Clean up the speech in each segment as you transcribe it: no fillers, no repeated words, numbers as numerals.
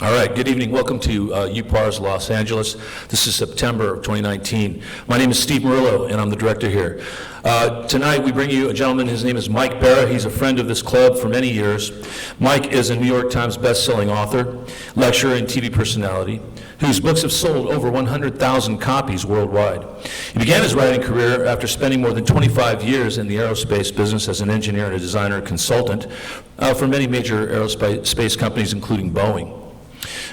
All right, good evening. Welcome to UPARS Los Angeles. This is September of 2019. My name is Steve Murillo, and I'm the director here. Tonight we bring you a gentleman, his name is Mike Bara. He's a friend of this club for many years. Mike is a New York Times best-selling author, lecturer, and TV personality, whose books have sold over 100,000 copies worldwide. He began his writing career after spending more than 25 years in the aerospace business as an engineer and a designer consultant for many major aerospace companies, including Boeing,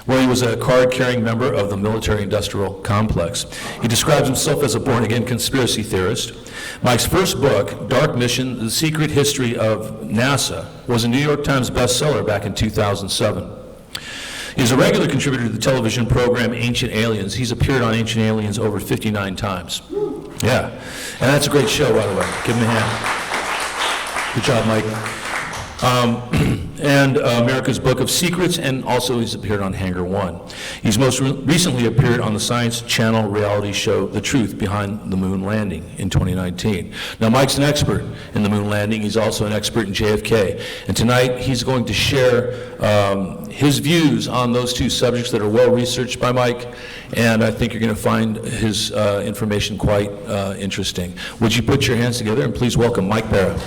where he was a card-carrying member of the military-industrial complex. He describes himself as a born-again conspiracy theorist. Mike's first book, Dark Mission: The Secret History of NASA, was a New York Times bestseller back in 2007. He's a regular contributor to the television program Ancient Aliens. He's appeared on Ancient Aliens over 59 times. Yeah, and that's a great show, by the way. Give him a hand. Good job, Mike. And America's Book of Secrets, and also he's appeared on Hangar One. He's most recently appeared on the Science Channel reality show The Truth Behind the Moon Landing in 2019. Now, Mike's an expert in the moon landing. He's also an expert in JFK. And tonight he's going to share his views on those two subjects that are well researched by Mike, and I think you're going to find his information quite interesting. Would you put your hands together and please welcome Mike Bara.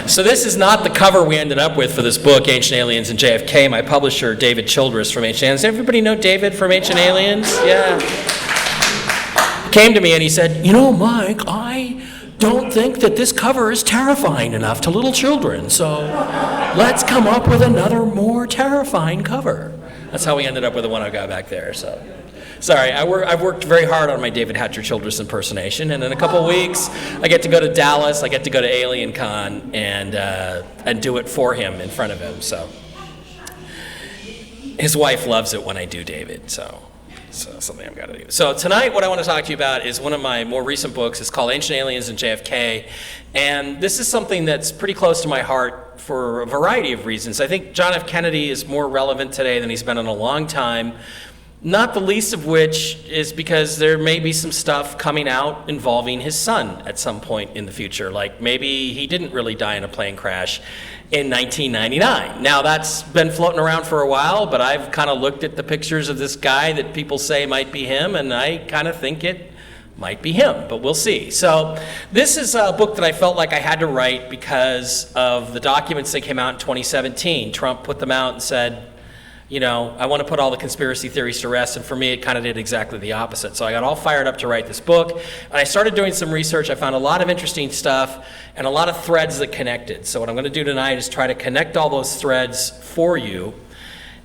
So this is not the cover we ended up with for this book, Ancient Aliens and JFK. My publisher, David Childress from Ancient Aliens. Everybody know David from Ancient Aliens? Yeah. Came to me and he said, "You know, Mike, I don't think that this cover is terrifying enough to little children, so let's come up with another more terrifying cover." That's how we ended up with the one I got back there, so. Sorry, I've worked very hard on my David Hatcher Childress impersonation, and in a couple weeks, I get to go to Dallas, I get to go to Alien Con, and do it for him in front of him, so. His wife loves it when I do David, so something I've got to do. So tonight, what I want to talk to you about is one of my more recent books. It's called Ancient Aliens and JFK, and this is something that's pretty close to my heart for a variety of reasons. I think John F. Kennedy is more relevant today than he's been in a long time. Not the least of which is because there may be some stuff coming out involving his son at some point in the future. Like maybe he didn't really die in a plane crash in 1999. Now that's been floating around for a while, but I've kind of looked at the pictures of this guy that people say might be him, and I kind of think it might be him, but we'll see. So this is a book that I felt like I had to write because of the documents that came out in 2017. Trump put them out and said, you know, I want to put all the conspiracy theories to rest, and for me it kind of did exactly the opposite. So I got all fired up to write this book, and I started doing some research. I found a lot of interesting stuff and a lot of threads that connected. So what I'm going to do tonight is try to connect all those threads for you.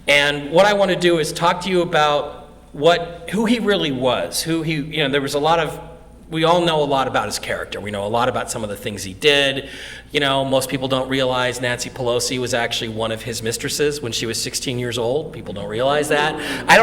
And what I want to do is talk to you about who he really was, there was a lot of, we all know a lot about his character. We know a lot about some of the things he did. You know, most people don't realize Nancy Pelosi was actually one of his mistresses when she was 16 years old. People don't realize that. I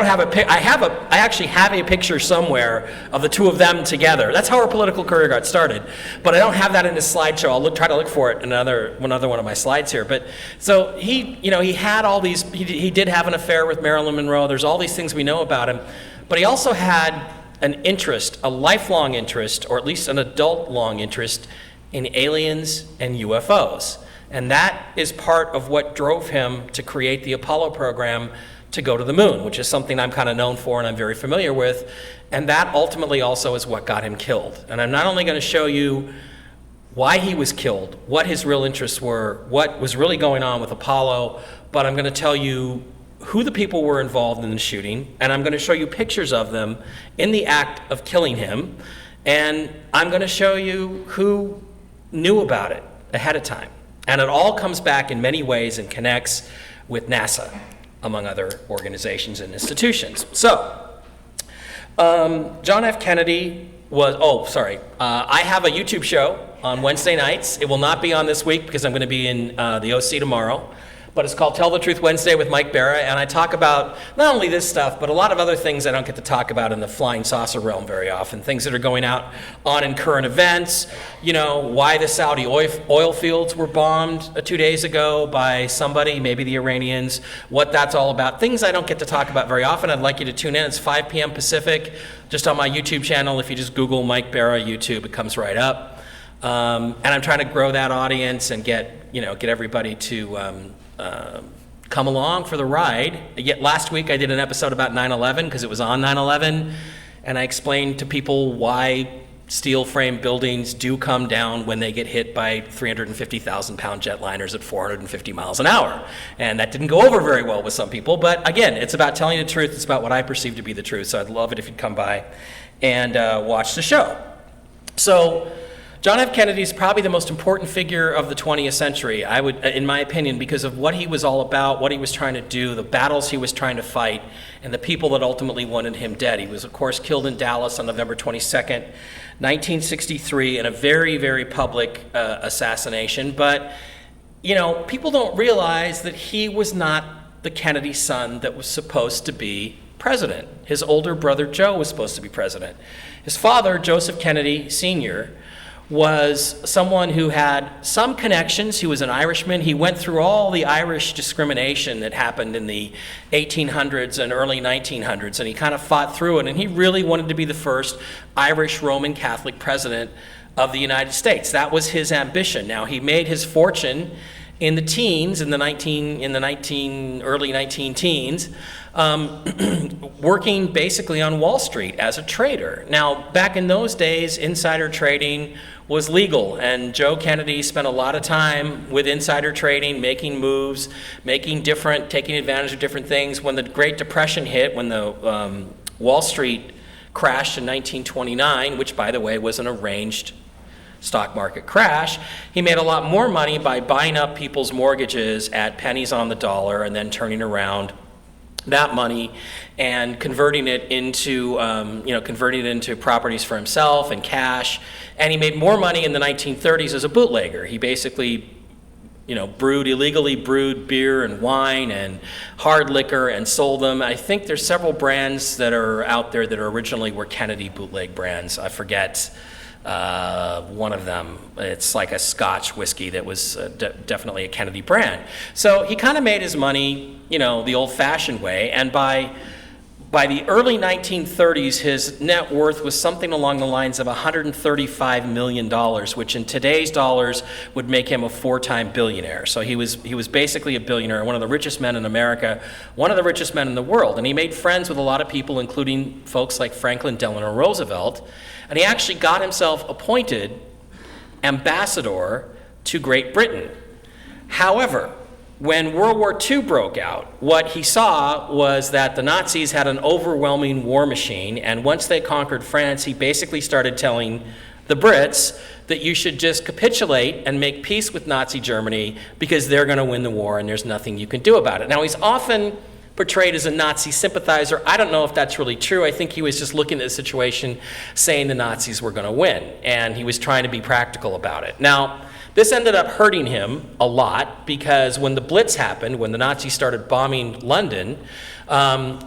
actually have a picture somewhere of the two of them together. That's how her political career got started. But I don't have that in this slideshow. I'll try to look for it in another one of my slides here. But so he had all these, he did have an affair with Marilyn Monroe. There's all these things we know about him. But he also had an interest, a lifelong interest, or at least an adult long interest in aliens and UFOs. And that is part of what drove him to create the Apollo program to go to the moon, which is something I'm kind of known for and I'm very familiar with. And that ultimately also is what got him killed. And I'm not only going to show you why he was killed, what his real interests were, what was really going on with Apollo, but I'm going to tell you who the people were involved in the shooting, and I'm going to show you pictures of them in the act of killing him, and I'm going to show you who knew about it ahead of time. And it all comes back in many ways and connects with NASA, among other organizations and institutions. So, John F. Kennedy was, I have a YouTube show on Wednesday nights. It will not be on this week because I'm going to be in the OC tomorrow. but it's called Tell the Truth Wednesday with Mike Bara, and I talk about not only this stuff, but a lot of other things I don't get to talk about in the flying saucer realm very often, things that are going on in current events, why the Saudi oil fields were bombed 2 days ago by somebody, maybe the Iranians, what that's all about, things I don't get to talk about very often. I'd like you to tune in. It's 5 p.m. Pacific, just on my YouTube channel. If you just Google Mike Bara YouTube, it comes right up. And I'm trying to grow that audience and get everybody to come along for the ride. Yet last week I did an episode about 9/11 because it was on 9/11, and I explained to people why steel frame buildings do come down when they get hit by 350,000-pound jetliners at 450 miles an hour. And that didn't go over very well with some people, but again, it's about telling the truth. It's about what I perceive to be the truth, so I'd love it if you'd come by and watch the show. So John F. Kennedy is probably the most important figure of the 20th century, in my opinion, because of what he was all about, what he was trying to do, the battles he was trying to fight, and the people that ultimately wanted him dead. He was, of course, killed in Dallas on November 22nd, 1963, in a very, very public assassination. But, people don't realize that he was not the Kennedy son that was supposed to be president. His older brother, Joe, was supposed to be president. His father, Joseph Kennedy Sr., was someone who had some connections. He was an Irishman. He went through all the Irish discrimination that happened in the 1800s and early 1900s, and he kind of fought through it, and he really wanted to be the first Irish Roman Catholic president of the United States. That was his ambition. Now, he made his fortune in the teens, early 19 teens, working basically on Wall Street as a trader. Now, back in those days, insider trading was legal, and Joe Kennedy spent a lot of time with insider trading, making moves, taking advantage of different things. When the Great Depression hit, when the Wall Street crashed in 1929, which, by the way, was an arranged stock market crash, he made a lot more money by buying up people's mortgages at pennies on the dollar and then turning around that money and converting it into properties for himself and cash. And he made more money in the 1930s as a bootlegger. He basically illegally brewed beer and wine and hard liquor and sold them. I think there's several brands that are out there that originally were Kennedy bootleg brands. I forget one of them. It's like a Scotch whiskey that was definitely a Kennedy brand. So he kind of made his money, the old-fashioned way, and by the early 1930s, his net worth was something along the lines of $135 million, which in today's dollars would make him a 4-time billionaire. So he was basically a billionaire, one of the richest men in America, one of the richest men in the world. And he made friends with a lot of people, including folks like Franklin Delano Roosevelt. And he actually got himself appointed ambassador to Great Britain. However, when World War II broke out, what he saw was that the Nazis had an overwhelming war machine, and once they conquered France, he basically started telling the Brits that you should just capitulate and make peace with Nazi Germany because they're going to win the war and there's nothing you can do about it. Now, he's often portrayed as a Nazi sympathizer. I don't know if that's really true. I think he was just looking at the situation saying the Nazis were going to win, and he was trying to be practical about it. Now, this ended up hurting him a lot because when the Blitz happened, when the Nazis started bombing London,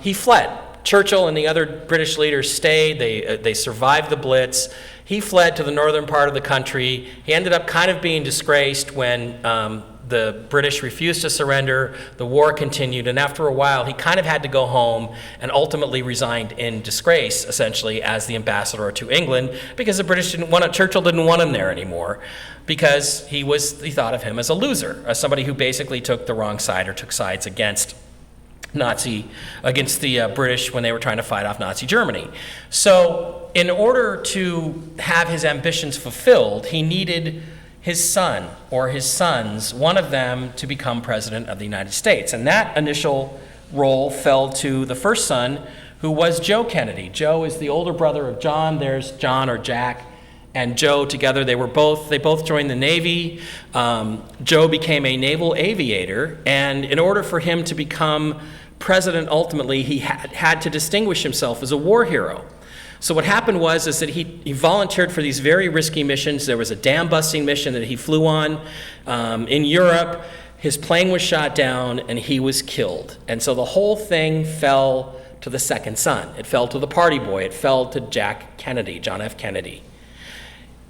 he fled. Churchill and the other British leaders stayed. They survived the Blitz. He fled to the northern part of the country. He ended up kind of being disgraced when the British refused to surrender, the war continued, and after a while he kind of had to go home and ultimately resigned in disgrace, essentially, as the ambassador to England, because the British Churchill didn't want him there anymore, because he thought of him as a loser, as somebody who basically took the wrong side or took sides against the British when they were trying to fight off Nazi Germany. So in order to have his ambitions fulfilled, he needed his son or his sons, one of them, to become president of the United States. And that initial role fell to the first son, who was Joe Kennedy. Joe is the older brother of John. There's John, or Jack, and Joe together. They both joined the Navy. Joe became a naval aviator, and in order for him to become president ultimately, he had to distinguish himself as a war hero. So what happened was that he volunteered for these very risky missions. There was a dam busting mission that he flew on in Europe. his plane was shot down and he was killed. And so the whole thing fell to the second son. It fell to the party boy. It fell to John F. Kennedy.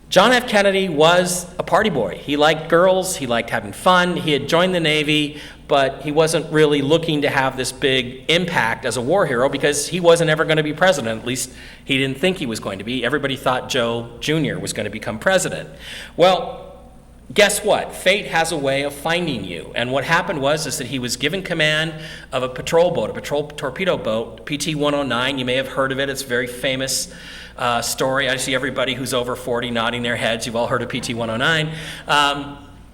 John F. Kennedy was a party boy. He liked girls, he liked having fun, he had joined the Navy, but he wasn't really looking to have this big impact as a war hero because he wasn't ever going to be president. At least he didn't think he was going to be. Everybody thought Joe Jr. was going to become president. Well, guess what? Fate has a way of finding you. And what happened was that he was given command of a patrol boat, a patrol torpedo boat, PT-109. You may have heard of it. It's a very famous story. I see everybody who's over 40 nodding their heads. You've all heard of PT-109.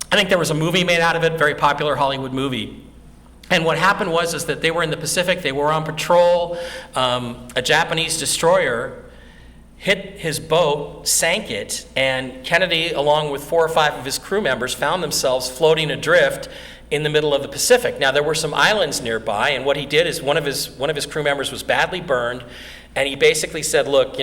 I think there was a movie made out of it, very popular Hollywood movie. And what happened was is that they were in the Pacific. They were on patrol. A Japanese destroyer hit his boat, sank it, and Kennedy, along with 4 or 5 of his crew members, found themselves floating adrift in the middle of the Pacific. Now, there were some islands nearby, and what he did is one of his crew members was badly burned, and he basically said, look,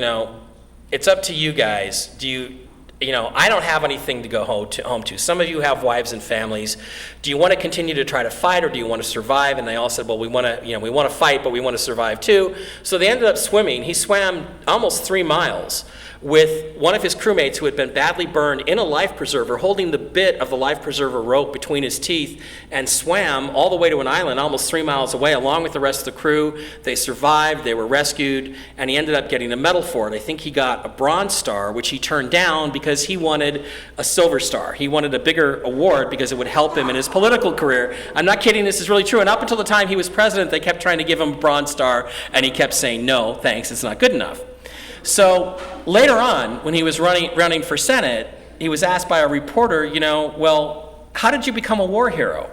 it's up to you guys. I don't have anything to go home to. Some of you have wives and families. Do you want to continue to try to fight, or do you want to survive? And they all said, well, we want to fight, but we want to survive too. So they ended up swimming. He swam almost 3 miles with one of his crewmates who had been badly burned in a life preserver, holding the bit of the life preserver rope between his teeth, and swam all the way to an island almost 3 miles away along with the rest of the crew. They survived, they were rescued, and he ended up getting a medal for it. I think he got a Bronze Star, which he turned down because he wanted a Silver Star. He wanted a bigger award because it would help him in his political career. I'm not kidding, this is really true. And up until the time he was president, they kept trying to give him a Bronze Star, and he kept saying, no, thanks, it's not good enough. So later on, when he was running for Senate, he was asked by a reporter, well, how did you become a war hero,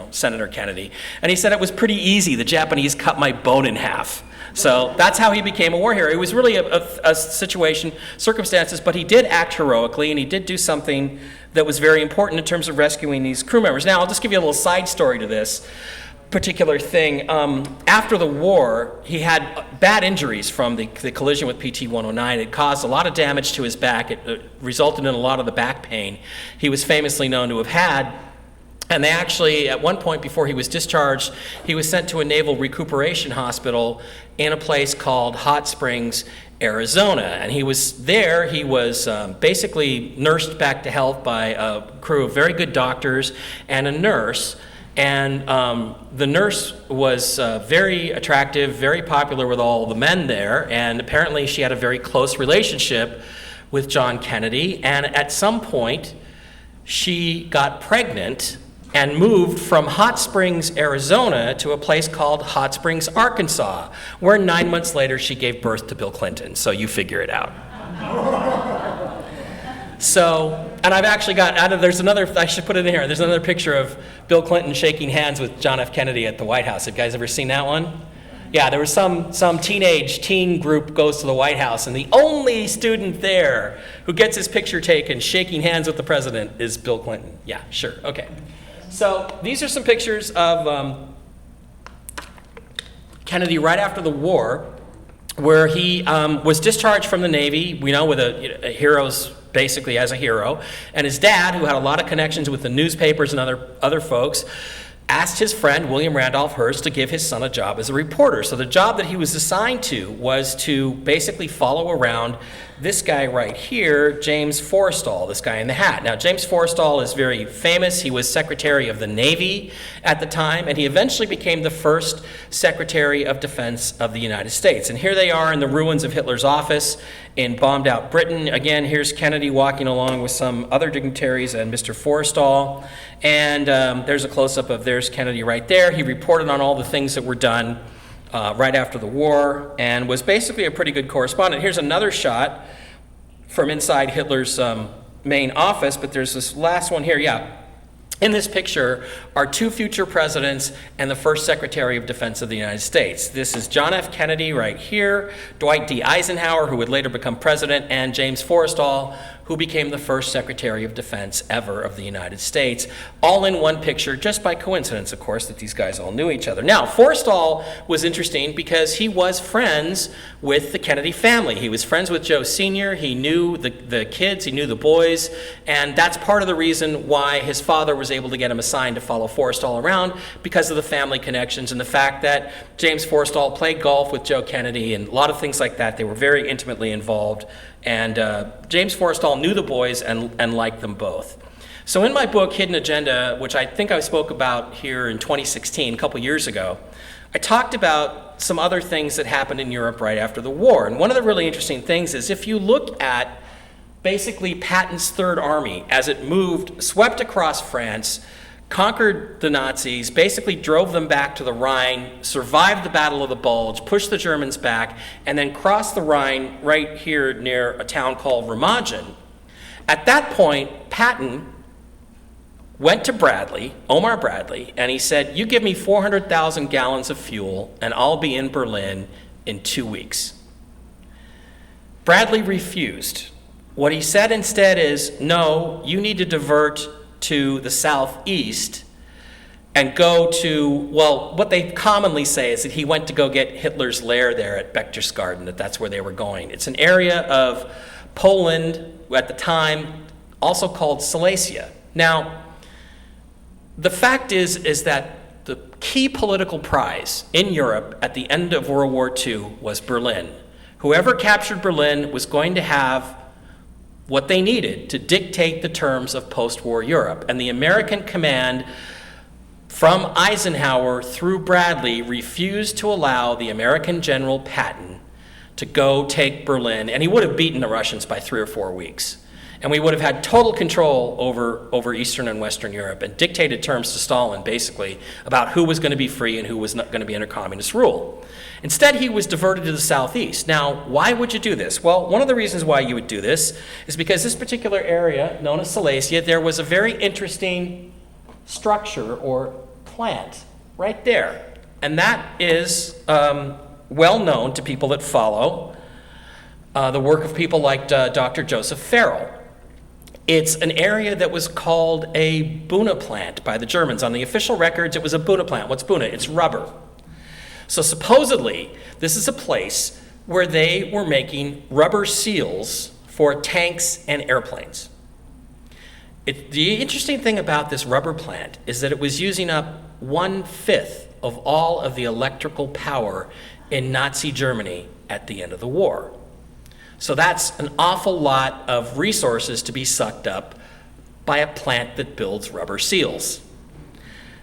Senator Kennedy? And he said, it was pretty easy. The Japanese cut my boat in half. So that's how he became a war hero. It was really a circumstances, but he did act heroically, and he did do something that was very important in terms of rescuing these crew members. Now, I'll just give you a little side story to this particular thing. After the war, he had bad injuries from the collision with PT-109. It caused a lot of damage to his back. It resulted in a lot of the back pain he was famously known to have had. And they actually, at one point before he was discharged, he was sent to a naval recuperation hospital in a place called Hot Springs, Arizona. And he was there, he was basically nursed back to health by a crew of very good doctors and a nurse. And the nurse was very attractive, very popular with all the men there, and apparently she had a very close relationship with John Kennedy. And at some point, she got pregnant and moved from Hot Springs, Arizona, to a place called Hot Springs, Arkansas, where 9 months later she gave birth to Bill Clinton. So you figure it out. So, and I've actually got, there's another, I should put it in here, there's another picture of Bill Clinton shaking hands with John F. Kennedy at the White House. Have you guys ever seen that one? Yeah, there was some teen group goes to the White House, and the only student there who gets his picture taken shaking hands with the president is Bill Clinton. Yeah, sure, okay. So these are some pictures of Kennedy right after the war, where he was discharged from the Navy, with a hero's, basically as a hero, and his dad, who had a lot of connections with the newspapers and other folks, asked his friend, William Randolph Hearst, to give his son a job as a reporter. So the job that he was assigned to was to basically follow around this guy right here, James Forrestal, this guy in the hat. Now, James Forrestal is very famous. He was Secretary of the Navy at the time, and he eventually became the first Secretary of Defense of the United States. And here they are in the ruins of Hitler's office in bombed-out Britain. Again, here's Kennedy walking along with some other dignitaries and Mr. Forrestal. And there's a close-up of there's Kennedy right there. He reported on all the things that were done right after the war, and was basically a pretty good correspondent. Here's another shot from inside Hitler's main office, but there's this last one here. Yeah. In this picture are 2 future presidents and the first Secretary of Defense of the United States. This is John F. Kennedy right here, Dwight D. Eisenhower, who would later become president, and James Forrestal, who became the first Secretary of Defense ever of the United States, all in one picture, just by coincidence, of course, that these guys all knew each other. Now, Forrestal was interesting because he was friends with the Kennedy family. He was friends with Joe Sr., he knew the kids, he knew the boys, and that's part of the reason why his father was was able to get him assigned to follow Forrestal around because of the family connections and the fact that James Forrestal played golf with Joe Kennedy and a lot of things like that. They were very intimately involved. And James Forrestal knew the boys and liked them both. So in my book, Hidden Agenda, which I think I spoke about here in 2016, a couple years ago, I talked about some other things that happened in Europe right after the war. And one of the really interesting things is if you look at basically Patton's Third Army as it moved, swept across France, conquered the Nazis, basically drove them back to the Rhine, survived the Battle of the Bulge, pushed the Germans back, and then crossed the Rhine right here near a town called Remagen. At that point, Patton went to Bradley, Omar Bradley, and he said, you give me 400,000 gallons of fuel and I'll be in Berlin in 2 weeks. Bradley refused. What he said instead is, no, you need to divert to the southeast and go to, well, what they commonly say is that he went to go get Hitler's lair there at Berchtesgaden, that's where they were going. It's an area of Poland at the time, also called Silesia. Now, the fact is that the key political prize in Europe at the end of World War II was Berlin. Whoever captured Berlin was going to have what they needed to dictate the terms of post-war Europe. And the American command from Eisenhower through Bradley refused to allow the American General Patton to go take Berlin, and he would have beaten the Russians by 3 or 4 weeks. And we would have had total control over Eastern and Western Europe and dictated terms to Stalin, basically, about who was going to be free and who was not going to be under communist rule. Instead, he was diverted to the southeast. Now, why would you do this? Well, one of the reasons why you would do this is because this particular area, known as Silesia, there was a very interesting structure or plant right there. And that is well known to people that follow the work of people like Dr. Joseph Farrell. It's an area that was called a Buna plant by the Germans. On the official records, it was a Buna plant. What's Buna? It's rubber. So supposedly, this is a place where they were making rubber seals for tanks and airplanes. The interesting thing about this rubber plant is that it was using up 1/5 of all of the electrical power in Nazi Germany at the end of the war. So that's an awful lot of resources to be sucked up by a plant that builds rubber seals.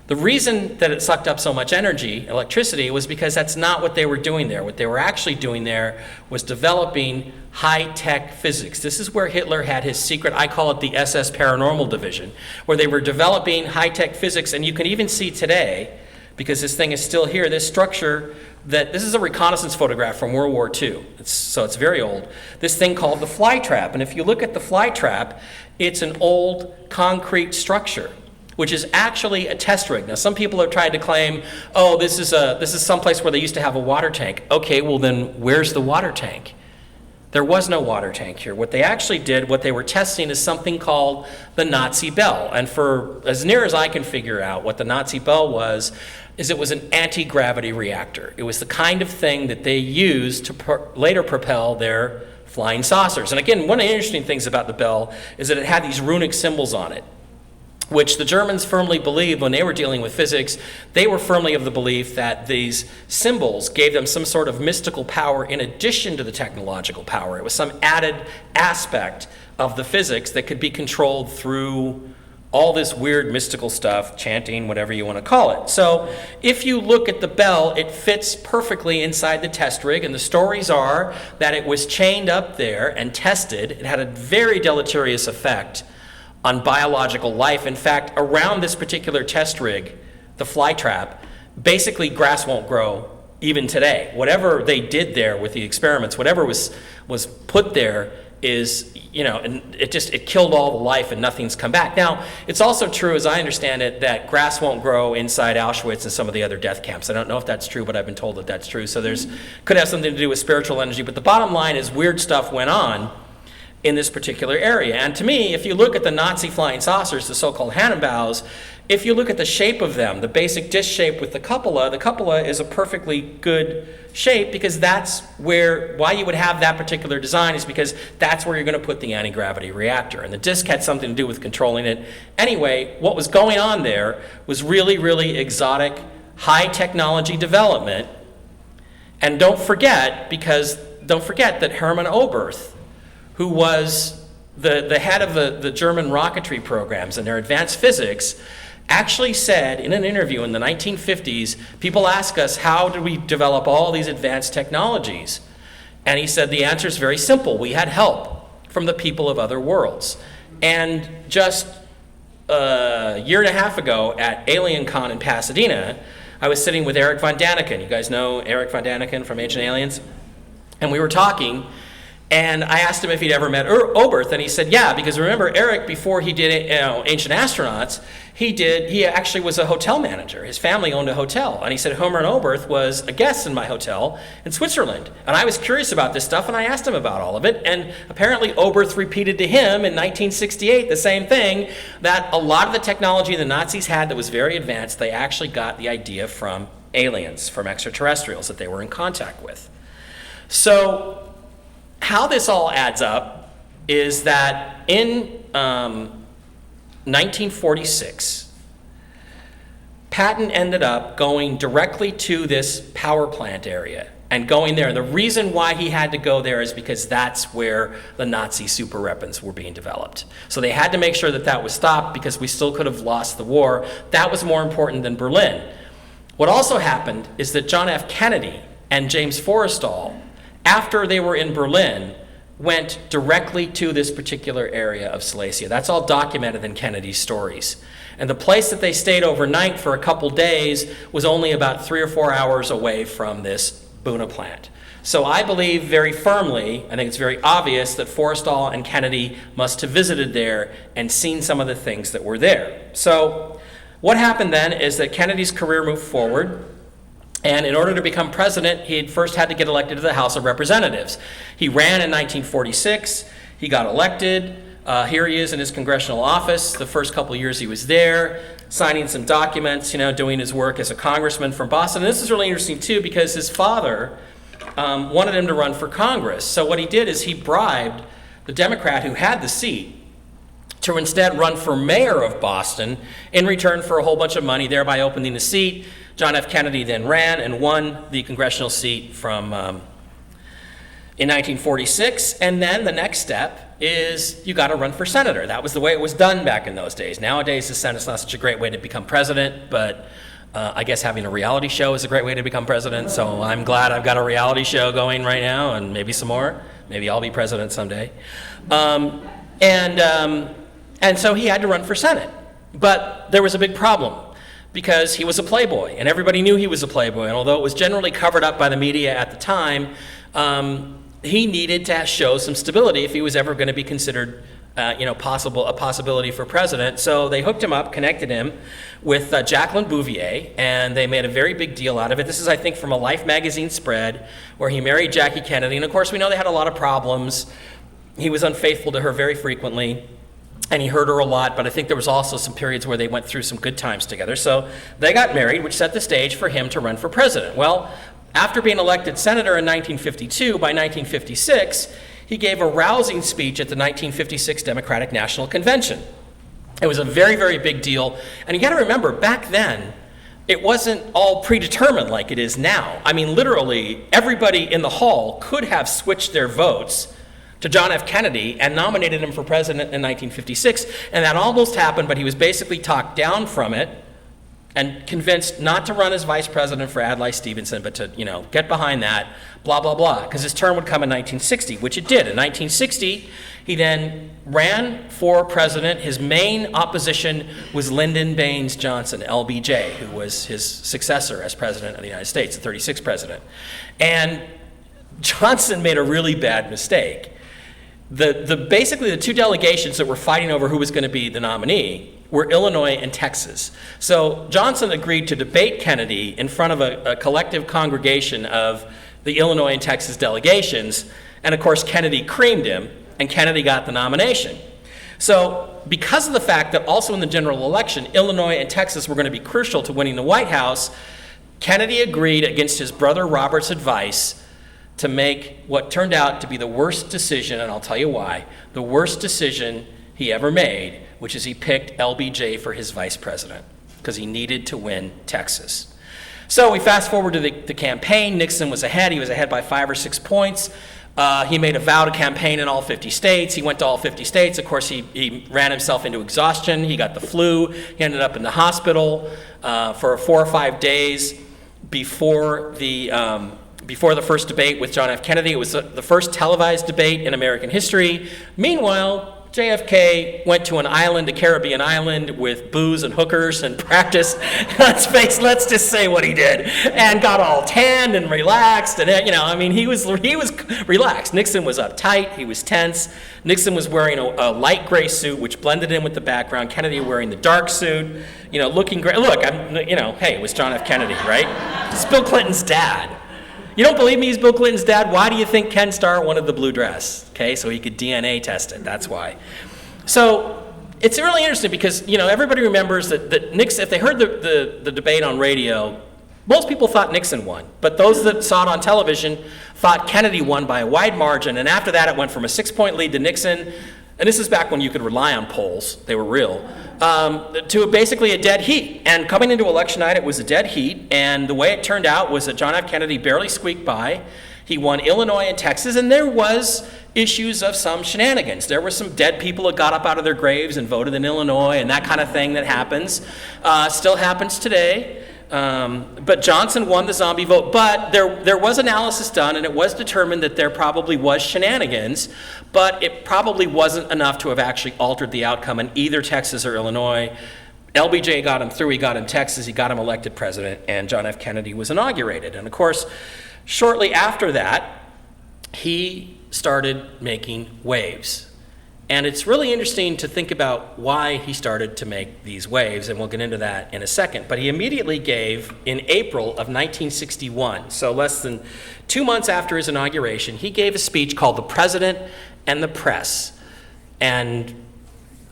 The reason that it sucked up so much energy, electricity, was because that's not what they were doing there. What they were actually doing there was developing high-tech physics. This is where Hitler had his secret, I call it the SS Paranormal Division, where they were developing high-tech physics, and you can even see today, because this thing is still here, this structure, that this is a reconnaissance photograph from World War II, so it's very old. This thing called the fly trap, and if you look at the fly trap, it's an old concrete structure, which is actually a test rig. Now, some people have tried to claim, oh, this is someplace where they used to have a water tank. Okay, well then, where's the water tank? There was no water tank here. What they actually did, what they were testing, is something called the Nazi bell. And for as near as I can figure out, what the Nazi bell was, is it was an anti-gravity reactor. It was the kind of thing that they used to later propel their flying saucers. And again, one of the interesting things about the bell is that it had these runic symbols on it, which the Germans firmly believed when they were dealing with physics. They were firmly of the belief that these symbols gave them some sort of mystical power in addition to the technological power. It was some added aspect of the physics that could be controlled through all this weird mystical stuff, chanting, whatever you want to call it. So if you look at the bell, it fits perfectly inside the test rig, and the stories are that it was chained up there and tested. It had a very deleterious effect on biological life. In fact, around this particular test rig, the fly trap, basically grass won't grow even today. Whatever they did there with the experiments, whatever was put there is, and it killed all the life and nothing's come back. Now, it's also true, as I understand it, that grass won't grow inside Auschwitz and some of the other death camps. I don't know if that's true, but I've been told that that's true. So could have something to do with spiritual energy. But the bottom line is weird stuff went on in this particular area. And to me, if you look at the Nazi flying saucers, the so-called Tannenbaus, if you look at the shape of them, the basic dish shape with the cupola is a perfectly good shape because that's why you would have that particular design is because that's where you're going to put the anti-gravity reactor. And the disk had something to do with controlling it. Anyway, what was going on there was really, really exotic, high technology development. And don't forget that Hermann Oberth, who was the head of the German rocketry programs and their advanced physics, actually said in an interview in the 1950s, people ask us, how did we develop all these advanced technologies? And he said, the answer is very simple. We had help from the people of other worlds. And just a year and a half ago at AlienCon in Pasadena, I was sitting with Eric von Daniken. You guys know Eric von Daniken from Ancient Aliens? And we were talking, and I asked him if he'd ever met Oberth, and he said, yeah, because remember, Eric, before he did Ancient Astronauts, he actually was a hotel manager. His family owned a hotel, and he said Hermann Oberth was a guest in my hotel in Switzerland. And I was curious about this stuff, and I asked him about all of it, and apparently Oberth repeated to him in 1968 the same thing, that a lot of the technology the Nazis had that was very advanced, they actually got the idea from aliens, from extraterrestrials that they were in contact with. So how this all adds up is that in 1946, Patton ended up going directly to this power plant area and going there. The reason why he had to go there is because that's where the Nazi super weapons were being developed. So they had to make sure that that was stopped because we still could have lost the war. That was more important than Berlin. What also happened is that John F. Kennedy and James Forrestal, after they were in Berlin, went directly to this particular area of Silesia. That's all documented in Kennedy's stories. And the place that they stayed overnight for a couple days was only about 3 or 4 hours away from this Buna plant. So I believe very firmly, I think it's very obvious, that Forrestal and Kennedy must have visited there and seen some of the things that were there. So what happened then is that Kennedy's career moved forward. And in order to become president, he first had to get elected to the House of Representatives. He ran in 1946. He got elected. Here he is in his congressional office. The first couple of years he was there, signing some documents, doing his work as a congressman from Boston. And this is really interesting, too, because his father wanted him to run for Congress. So what he did is he bribed the Democrat who had the seat to instead run for mayor of Boston in return for a whole bunch of money, thereby opening the seat. John F. Kennedy then ran and won the congressional seat in 1946. And then the next step is you got to run for senator. That was the way it was done back in those days. Nowadays, the Senate's not such a great way to become president, but I guess having a reality show is a great way to become president. So I'm glad I've got a reality show going right now, and maybe some more. Maybe I'll be president someday. And so he had to run for Senate. But there was a big problem, because he was a playboy, and everybody knew he was a playboy. And although it was generally covered up by the media at the time, he needed to show some stability if he was ever going to be considered, a possibility for president. So they hooked him up, connected him with Jacqueline Bouvier, and they made a very big deal out of it. This is, I think, from a Life magazine spread where he married Jackie Kennedy. And of course, we know they had a lot of problems. He was unfaithful to her very frequently, and he hurt her a lot, but I think there was also some periods where they went through some good times together. So they got married, which set the stage for him to run for president. Well, after being elected senator in 1952, by 1956, he gave a rousing speech at the 1956 Democratic National Convention. It was a very, very big deal. And you got to remember, back then, it wasn't all predetermined like it is now. I mean, literally, everybody in the hall could have switched their votes to John F. Kennedy and nominated him for president in 1956, and that almost happened, but he was basically talked down from it and convinced not to run as vice president for Adlai Stevenson, but to, get behind that, blah, blah, blah, because his term would come in 1960, which it did. In 1960, he then ran for president. His main opposition was Lyndon Baines Johnson, LBJ, who was his successor as president of the United States, the 36th president. And Johnson made a really bad mistake. Basically, the two delegations that were fighting over who was going to be the nominee were Illinois and Texas. So Johnson agreed to debate Kennedy in front of a collective congregation of the Illinois and Texas delegations, and of course Kennedy creamed him, and Kennedy got the nomination. So because of the fact that also in the general election, Illinois and Texas were going to be crucial to winning the White House, Kennedy agreed against his brother Robert's advice to make what turned out to be the worst decision, and I'll tell you why, the worst decision he ever made, which is he picked LBJ for his vice president because he needed to win Texas. So we fast forward to the campaign. Nixon was ahead. He was ahead by 5 or 6 points. He made a vow to campaign in all 50 states. He went to all 50 states. Of course, he ran himself into exhaustion. He got the flu. He ended up in the hospital for 4 or 5 days before the first debate with John F. Kennedy. It was the first televised debate in American history. Meanwhile, JFK went to an island, a Caribbean island, with booze and hookers and practiced, let's just say what he did, and got all tanned and relaxed, and he was relaxed. Nixon was uptight, he was tense. Nixon was wearing a light gray suit, which blended in with the background. Kennedy wearing the dark suit, looking great. Look, hey, it was John F. Kennedy, right? It's Bill Clinton's dad. You don't believe me, he's Bill Clinton's dad? Why do you think Ken Starr wanted the blue dress? Okay, so he could DNA test it, that's why. So it's really interesting because, everybody remembers that Nixon, if they heard the debate on radio, most people thought Nixon won. But those that saw it on television thought Kennedy won by a wide margin. And after that, it went from a 6-point lead to Nixon, and this is back when you could rely on polls, they were real, to basically a dead heat. And coming into election night, it was a dead heat, and the way it turned out was that John F. Kennedy barely squeaked by. He won Illinois and Texas, and there was issues of some shenanigans. There were some dead people that got up out of their graves and voted in Illinois, and that kind of thing that happens. Still happens today. But Johnson won the zombie vote. But there was analysis done, and it was determined that there probably was shenanigans, but it probably wasn't enough to have actually altered the outcome in either Texas or Illinois. LBJ got him through, he got him Texas, he got him elected president, and John F. Kennedy was inaugurated. And of course, shortly after that, he started making waves. And it's really interesting to think about why he started to make these waves, and we'll get into that in a second. But he immediately gave, in April of 1961, so less than 2 months after his inauguration, he gave a speech called The President and the Press. And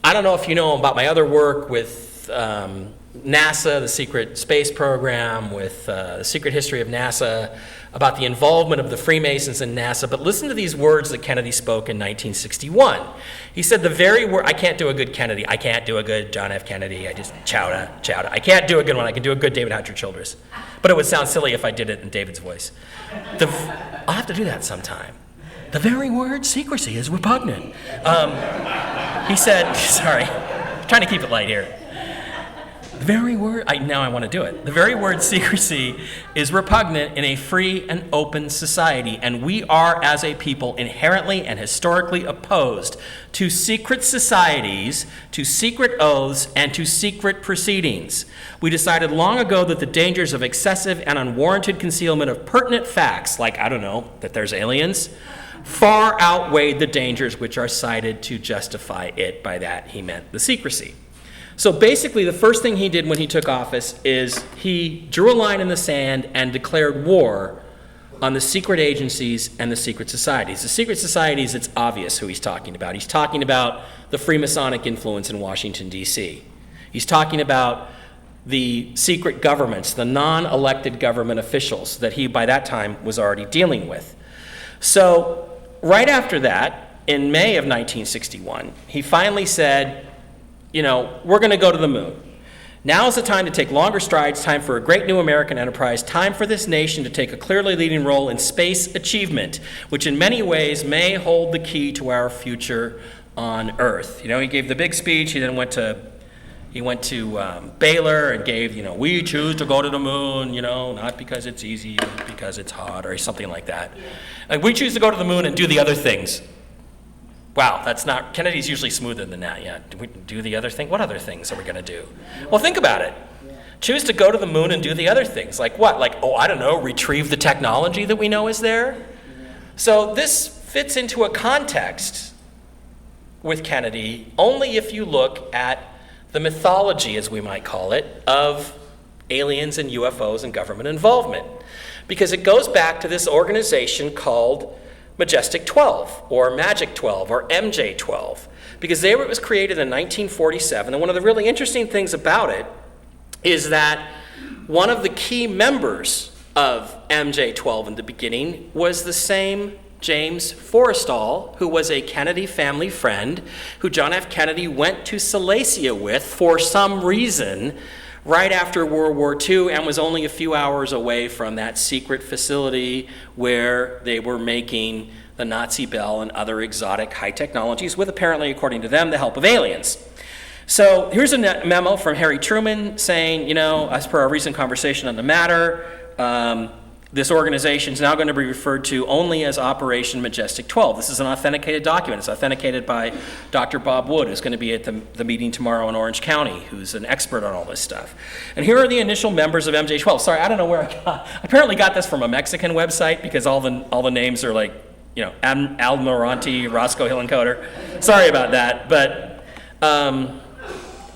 I don't know if you know about my other work with NASA, the secret space program, with the secret history of NASA, about the involvement of the Freemasons in NASA, but listen to these words that Kennedy spoke in 1961. He said the very word, I can't do a good Kennedy, I can't do a good John F. Kennedy, I just chowda. I can't do a good one, I can do a good David Hatcher Childress. But it would sound silly if I did it in David's voice. I'll have to do that sometime. The very word secrecy is repugnant. He said, sorry, I'm trying to keep it light here. The very word, now I want to do it. The very word secrecy is repugnant in a free and open society, and we are, as a people, inherently and historically opposed to secret societies, to secret oaths, and to secret proceedings. We decided long ago that the dangers of excessive and unwarranted concealment of pertinent facts, like, that there's aliens, far outweighed the dangers which are cited to justify it. By that, he meant the secrecy. So basically, the first thing he did when he took office is he drew a line in the sand and declared war on the secret agencies and the secret societies. The secret societies, it's obvious who he's talking about. He's talking about the Freemasonic influence in Washington, D.C. He's talking about the secret governments, the non-elected government officials that he, by that time, was already dealing with. So right after that, in May of 1961, he finally said, we're going to go to the moon. Now is the time to take longer strides, time for a great new American enterprise, time for this nation to take a clearly leading role in space achievement, which in many ways may hold the key to our future on Earth. He gave the big speech. He then went to Baylor and gave, we choose to go to the moon, not because it's easy, but because it's hot, or something like that. Like, we choose to go to the moon and do the other things. Wow, Kennedy's usually smoother than that. Yeah, do we do the other thing? What other things are we going to do? Well, think about it. Choose to go to the moon and do the other things. Like what? Like, retrieve the technology that we know is there? So this fits into a context with Kennedy only if you look at the mythology, as we might call it, of aliens and UFOs and government involvement. Because it goes back to this organization called Majestic 12 or Magic 12 or MJ 12, because it was created in 1947. And one of the really interesting things about it is that one of the key members of MJ 12 in the beginning was the same James Forrestal, who was a Kennedy family friend who John F. Kennedy went to Silesia with for some reason right after World War II, and was only a few hours away from that secret facility where they were making the Nazi bell and other exotic high technologies with, apparently, according to them, the help of aliens. So here's a memo from Harry Truman saying, as per our recent conversation on the matter, this organization is now going to be referred to only as Operation Majestic 12. This is an authenticated document. It's authenticated by Dr. Bob Wood, who's going to be at the meeting tomorrow in Orange County, who's an expert on all this stuff. And here are the initial members of MJ-12. Sorry, I don't know where I apparently got this from a Mexican website, because all the names are like, Almirante, Roscoe Hillencoder. Sorry about that, but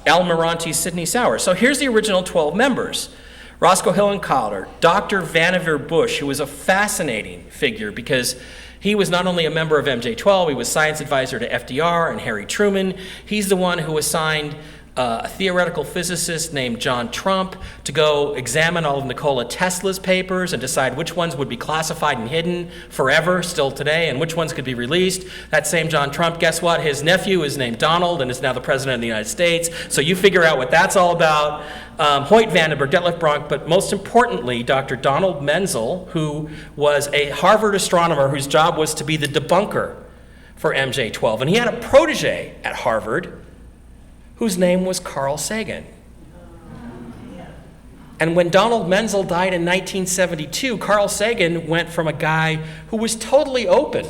Almirante, Sidney Sauer. So here's the original 12 members. Roscoe Hillencoder, Dr. Vannevar Bush, who was a fascinating figure because he was not only a member of MJ-12, he was science advisor to FDR and Harry Truman. He's the one who assigned a theoretical physicist named John Trump to go examine all of Nikola Tesla's papers and decide which ones would be classified and hidden forever, still today, and which ones could be released. That same John Trump, guess what? His nephew is named Donald and is now the president of the United States. So you figure out what that's all about. Hoyt Vandenberg, Detlef Bronk, but most importantly, Dr. Donald Menzel, who was a Harvard astronomer whose job was to be the debunker for MJ-12. And he had a protege at Harvard whose name was Carl Sagan. And when Donald Menzel died in 1972, Carl Sagan went from a guy who was totally open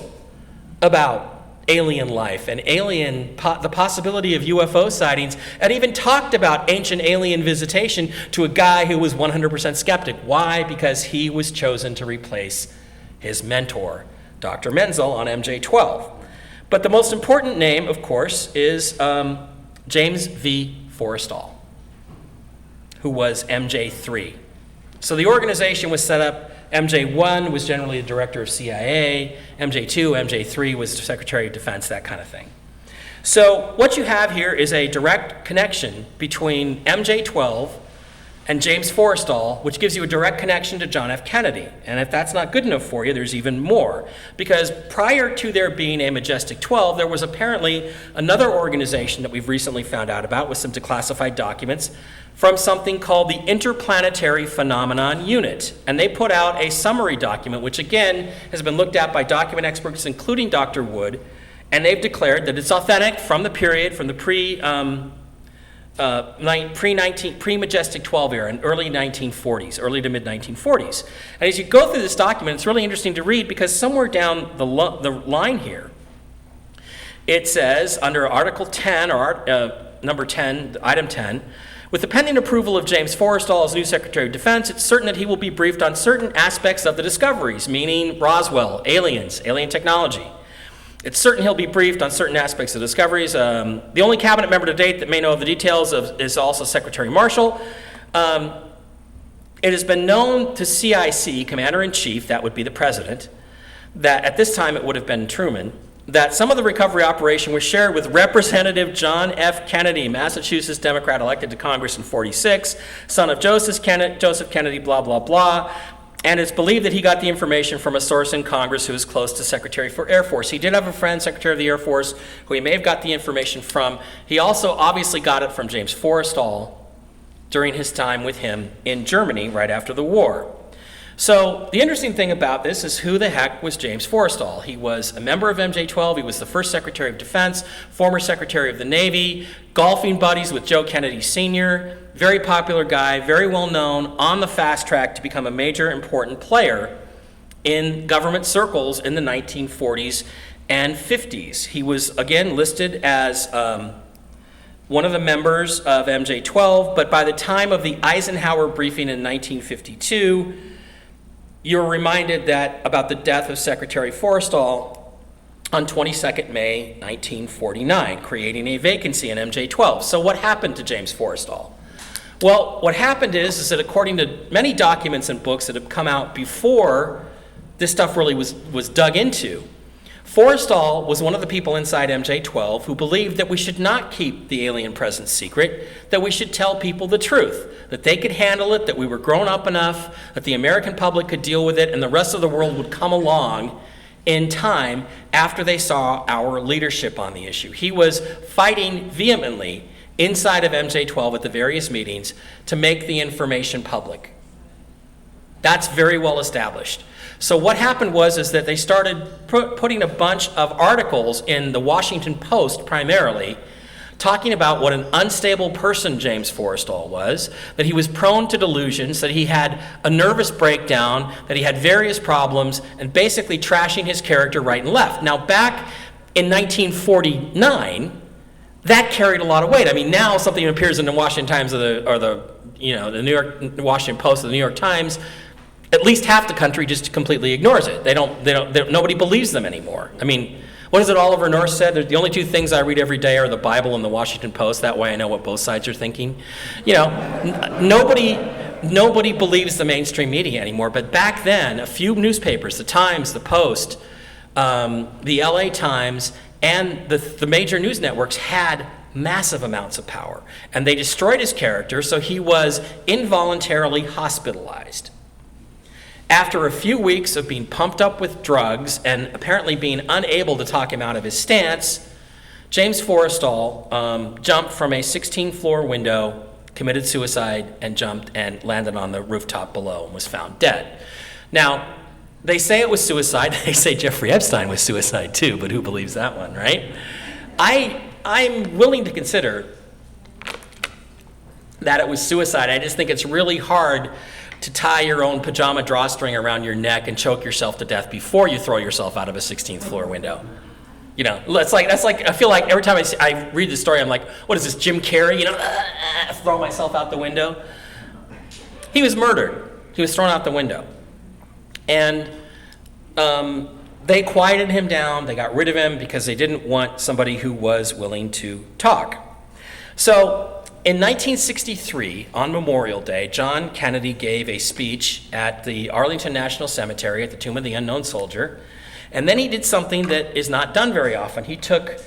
about alien life and the possibility of UFO sightings, and even talked about ancient alien visitation, to a guy who was 100% skeptic. Why? Because he was chosen to replace his mentor, Dr. Menzel, on MJ-12. But the most important name, of course, is James V. Forrestal, who was MJ-3. So the organization was set up. MJ-1 was generally the director of CIA. MJ-2, MJ-3 was the Secretary of Defense, that kind of thing. So what you have here is a direct connection between MJ-12 and James Forrestal, which gives you a direct connection to John F. Kennedy. And if that's not good enough for you, there's even more. Because prior to there being a Majestic 12, there was apparently another organization that we've recently found out about with some declassified documents from something called the Interplanetary Phenomenon Unit. And they put out a summary document, which again has been looked at by document experts, including Dr. Wood, and they've declared that it's authentic from the period, from the pre-Majestic 12 era, in early 1940s, early to mid-1940s. And as you go through this document, it's really interesting to read, because somewhere down the line here, it says, under Article 10, or number 10, item 10, with the pending approval of James Forrestal as new Secretary of Defense, it's certain that he will be briefed on certain aspects of the discoveries, meaning Roswell, aliens, alien technology. It's certain he'll be briefed on certain aspects of the discoveries. The only cabinet member to date that may know of the details is also Secretary Marshall. It has been known to CIC, Commander-in-Chief, that would be the President, that at this time it would have been Truman, that some of the recovery operation was shared with Representative John F. Kennedy, Massachusetts Democrat elected to Congress in '46, son of Joseph Kennedy, blah, blah, blah. And it's believed that he got the information from a source in Congress who was close to Secretary for Air Force. He did have a friend, Secretary of the Air Force, who he may have got the information from. He also obviously got it from James Forrestal during his time with him in Germany right after the war. So the interesting thing about this is, who the heck was James Forrestal? He was a member of MJ-12. He was the first Secretary of Defense, former Secretary of the Navy, golfing buddies with Joe Kennedy Sr., very popular guy, very well known, on the fast track to become a major important player in government circles in the 1940s and 50s. He was, again, listed as one of the members of MJ-12, but by the time of the Eisenhower briefing in 1952, you're reminded that about the death of Secretary Forrestal on 22nd May 1949, creating a vacancy in MJ-12. So what happened to James Forrestal? Well, what happened is that according to many documents and books that have come out before this stuff really was dug into, Forrestal was one of the people inside MJ-12 who believed that we should not keep the alien presence secret, that we should tell people the truth, that they could handle it, that we were grown up enough, that the American public could deal with it, and the rest of the world would come along in time after they saw our leadership on the issue. He was fighting vehemently inside of MJ-12 at the various meetings to make the information public. That's very well established. So what happened is that they started putting a bunch of articles in the Washington Post primarily, talking about what an unstable person James Forrestal was, that he was prone to delusions, that he had a nervous breakdown, that he had various problems, and basically trashing his character right and left. Now, back in 1949, that carried a lot of weight. I mean, now something appears in the Washington Times or the Washington Post or the New York Times, at least half the country just completely ignores it. Nobody believes them anymore. I mean, what is it Oliver North said? The only two things I read every day are the Bible and the Washington Post. That way I know what both sides are thinking. Nobody believes the mainstream media anymore. But back then, a few newspapers, the Times, the Post, the LA Times, and the major news networks had massive amounts of power. And they destroyed his character, so he was involuntarily hospitalized. After a few weeks of being pumped up with drugs and apparently being unable to talk him out of his stance, James Forrestal jumped from a 16-floor window, committed suicide, and jumped and landed on the rooftop below and was found dead. Now, they say it was suicide. They say Jeffrey Epstein was suicide too, but who believes that one, right? I'm willing to consider that it was suicide. I just think it's really hard to tie your own pajama drawstring around your neck and choke yourself to death before you throw yourself out of a 16th floor window. That's like I feel like every time I read the story, I'm like, what is this, Jim Carrey? Throw myself out the window. He was murdered. He was thrown out the window. And they quieted him down. They got rid of him because they didn't want somebody who was willing to talk. So in 1963, on Memorial Day, John Kennedy gave a speech at the Arlington National Cemetery at the Tomb of the Unknown Soldier. And then he did something that is not done very often. He took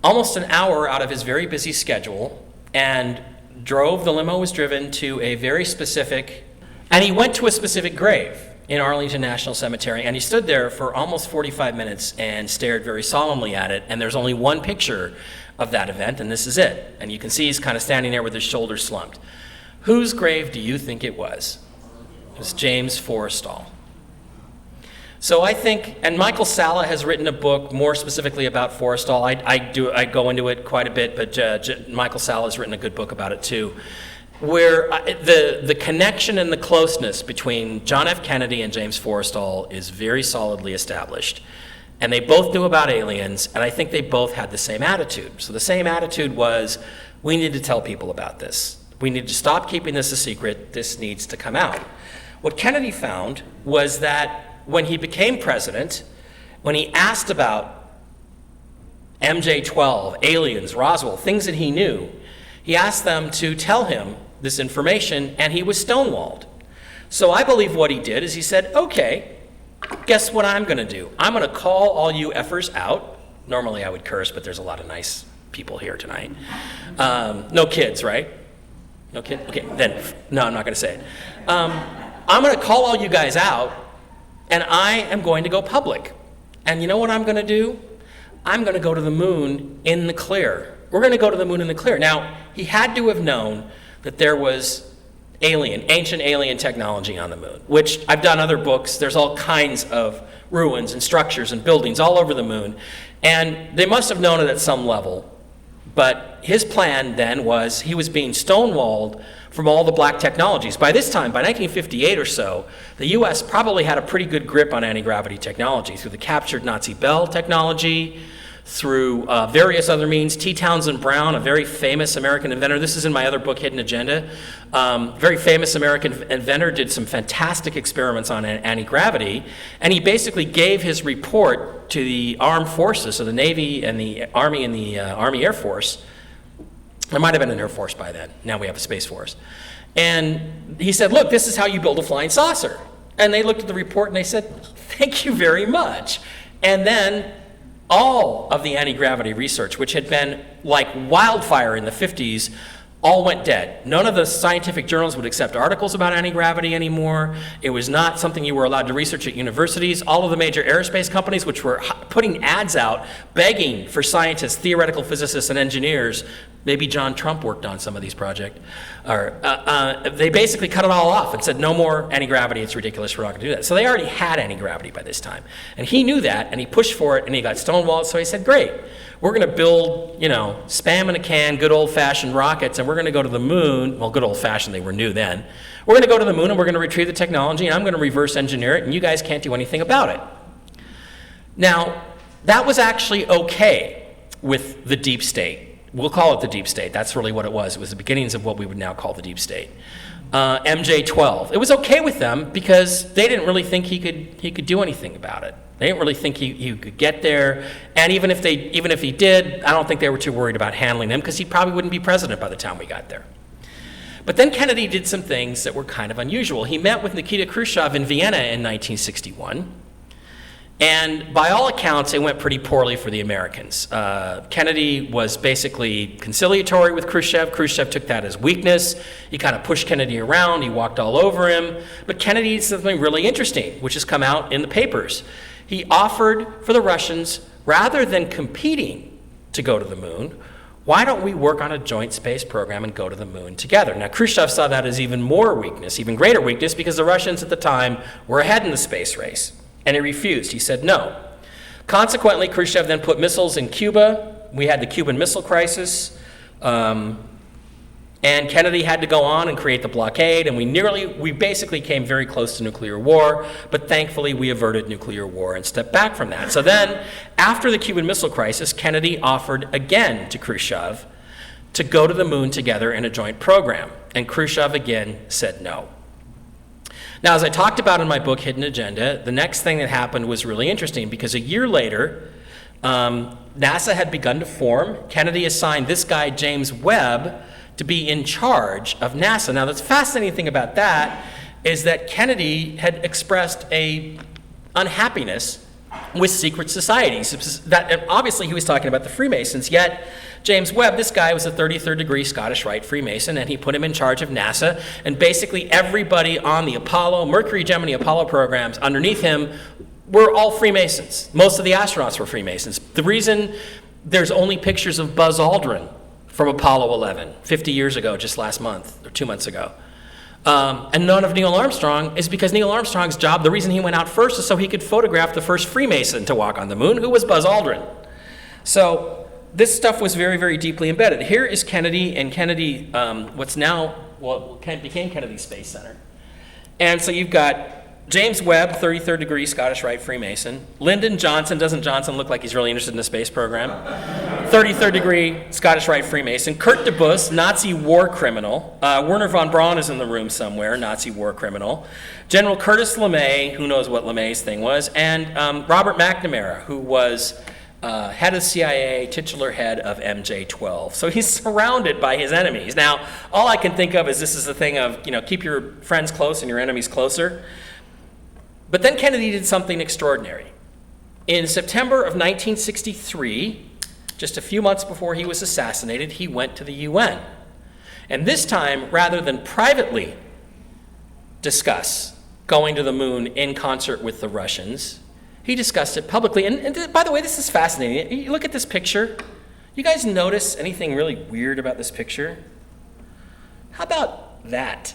almost an hour out of his very busy schedule and the limo was driven to a very specific, and he went to a specific grave in Arlington National Cemetery, and he stood there for almost 45 minutes and stared very solemnly at it, and there's only one picture of that event, and this is it. And you can see he's kind of standing there with his shoulders slumped. Whose grave do you think it was? It was James Forrestal. So I think, and Michael Salla has written a book more specifically about Forrestal. I go into it quite a bit, but Michael Salla has written a good book about it too, where the connection and the closeness between John F. Kennedy and James Forrestal is very solidly established. And they both knew about aliens, and I think they both had the same attitude. So the same attitude was, we need to tell people about this. We need to stop keeping this a secret. This needs to come out. What Kennedy found was that when he became president, when he asked about MJ-12, aliens, Roswell, things that he knew, he asked them to tell him this information, and he was stonewalled. So I believe what he did is he said, okay, guess what I'm going to do? I'm going to call all you effers out. Normally I would curse, but there's a lot of nice people here tonight. No kids, right? No kid? Okay, then, no, I'm not going to say it. I'm going to call all you guys out, and I am going to go public. And you know what I'm going to do? I'm going to go to the moon in the clear. We're going to go to the moon in the clear. Now, he had to have known that there was ancient alien technology on the moon, which I've done other books. There's all kinds of ruins and structures and buildings all over the moon. And they must have known it at some level. But his plan then was he was being stonewalled from all the black technologies. By this time, by 1958 or so, the U.S. probably had a pretty good grip on anti-gravity technology through the captured Nazi Bell technology, through various other means. T. Townsend Brown, a very famous American inventor, this is in my other book, Hidden Agenda, very famous American inventor, did some fantastic experiments on anti-gravity, and he basically gave his report to the armed forces, so the Navy and the Army and the Army Air Force. There might have been an Air Force by then. Now we have a Space Force. And he said, look, this is how you build a flying saucer. And they looked at the report and they said, thank you very much. And then all of the anti-gravity research, which had been like wildfire in the 50s, all went dead. None of the scientific journals would accept articles about anti-gravity anymore. It was not something you were allowed to research at universities. All of the major aerospace companies, which were putting ads out, begging for scientists, theoretical physicists, and engineers, maybe John Trump worked on some of these projects, they basically cut it all off and said, no more anti-gravity, it's ridiculous, we're not going to do that. So they already had anti-gravity by this time. And he knew that, and he pushed for it, and he got stonewalled, so he said, great. We're going to build, Spam in a can, good old-fashioned rockets, and we're going to go to the moon. Well, good old-fashioned, they were new then. We're going to go to the moon, and we're going to retrieve the technology, and I'm going to reverse engineer it, and you guys can't do anything about it. Now, that was actually okay with the deep state. We'll call it the deep state. That's really what it was. It was the beginnings of what we would now call the deep state. MJ-12. It was okay with them because they didn't really think he could do anything about it. They didn't really think he could get there, and even if he did, I don't think they were too worried about handling him because he probably wouldn't be president by the time we got there. But then Kennedy did some things that were kind of unusual. He met with Nikita Khrushchev in Vienna in 1961, and by all accounts, it went pretty poorly for the Americans. Kennedy was basically conciliatory with Khrushchev. Khrushchev took that as weakness. He kind of pushed Kennedy around. He walked all over him. But Kennedy did something really interesting, which has come out in the papers. He offered for the Russians, rather than competing to go to the moon, why don't we work on a joint space program and go to the moon together? Now, Khrushchev saw that as even more weakness, even greater weakness, because the Russians at the time were ahead in the space race. And he refused. He said no. Consequently, Khrushchev then put missiles in Cuba. We had the Cuban Missile Crisis. And Kennedy had to go on and create the blockade, and we basically came very close to nuclear war, but thankfully we averted nuclear war and stepped back from that. So then, after the Cuban Missile Crisis, Kennedy offered again to Khrushchev to go to the moon together in a joint program, and Khrushchev again said no. Now, as I talked about in my book, Hidden Agenda, the next thing that happened was really interesting, because a year later, NASA had begun to form. Kennedy assigned this guy, James Webb, to be in charge of NASA. Now, the fascinating thing about that is that Kennedy had expressed a unhappiness with secret societies. That obviously he was talking about the Freemasons, yet James Webb, this guy was a 33rd degree Scottish Rite Freemason, and he put him in charge of NASA, and basically everybody on the Mercury, Gemini, Apollo programs underneath him were all Freemasons. Most of the astronauts were Freemasons. The reason there's only pictures of Buzz Aldrin from Apollo 11, 50 years ago, just last month, or 2 months ago. And none of Neil Armstrong is because Neil Armstrong's job, the reason he went out first is so he could photograph the first Freemason to walk on the moon, who was Buzz Aldrin. So this stuff was very, very deeply embedded. Here is Kennedy and Kennedy, became Kennedy Space Center. And so you've got James Webb, 33rd degree Scottish Rite Freemason. Lyndon Johnson, doesn't Johnson look like he's really interested in the space program? 33rd degree Scottish Rite Freemason. Kurt DeBus, Nazi war criminal. Werner von Braun is in the room somewhere, Nazi war criminal. General Curtis LeMay, who knows what LeMay's thing was, and Robert McNamara, who was head of CIA, titular head of MJ-12. So he's surrounded by his enemies. Now, all I can think of is this is the thing of, keep your friends close and your enemies closer. But then Kennedy did something extraordinary. In September of 1963, just a few months before he was assassinated, he went to the UN. And this time, rather than privately discuss going to the moon in concert with the Russians, he discussed it publicly. And by the way, this is fascinating. You look at this picture. You guys notice anything really weird about this picture? How about that?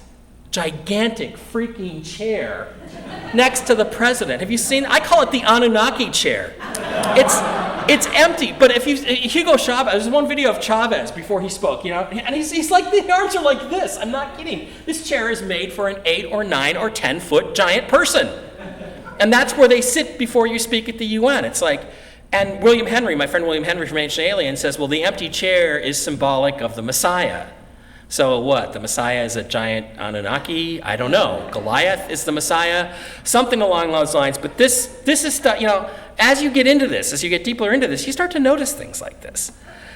Gigantic freaking chair next to the president. Have you seen? I call it the Anunnaki chair. It's empty. But if Hugo Chavez, there's one video of Chavez before he spoke, and he's like, the arms are like this. I'm not kidding. This chair is made for an 8 or 9 or 10 foot giant person, and that's where they sit before you speak at the UN. It's like, and William Henry, my friend William Henry from Ancient Alien, says, well, the empty chair is symbolic of the Messiah. So what, the Messiah is a giant Anunnaki? I don't know. Goliath is the Messiah? Something along those lines. But this is stuff, as you get into this, as you get deeper into this, you start to notice things like this.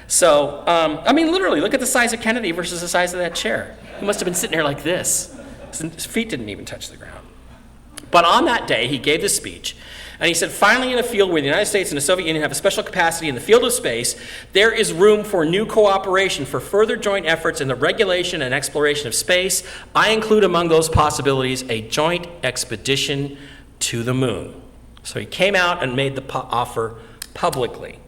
So, literally, look at the size of Kennedy versus the size of that chair. He must have been sitting here like this. His feet didn't even touch the ground. But on that day, he gave this speech, and he said, finally, in a field where the United States and the Soviet Union have a special capacity in the field of space, there is room for new cooperation for further joint efforts in the regulation and exploration of space. I include among those possibilities a joint expedition to the moon. So he came out and made the offer publicly.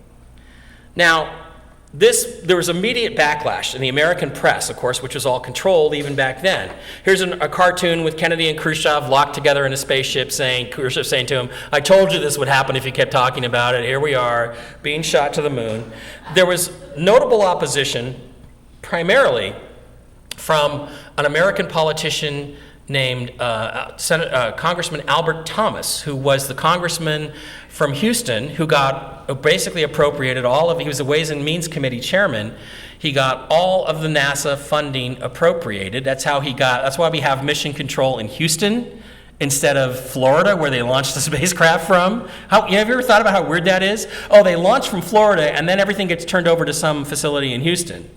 Now, there was immediate backlash in the American press, of course, which was all controlled even back then. Here's a cartoon with Kennedy and Khrushchev locked together in a spaceship, Khrushchev saying to him, I told you this would happen if you kept talking about it. Here we are, being shot to the moon. There was notable opposition, primarily from an American politician named Congressman Albert Thomas, who was the congressman from Houston who got basically appropriated he was the Ways and Means Committee chairman. He got all of the NASA funding appropriated. That's why we have mission control in Houston instead of Florida, where they launched the spacecraft from. Have you ever thought about how weird that is? Oh, they launched from Florida and then everything gets turned over to some facility in Houston,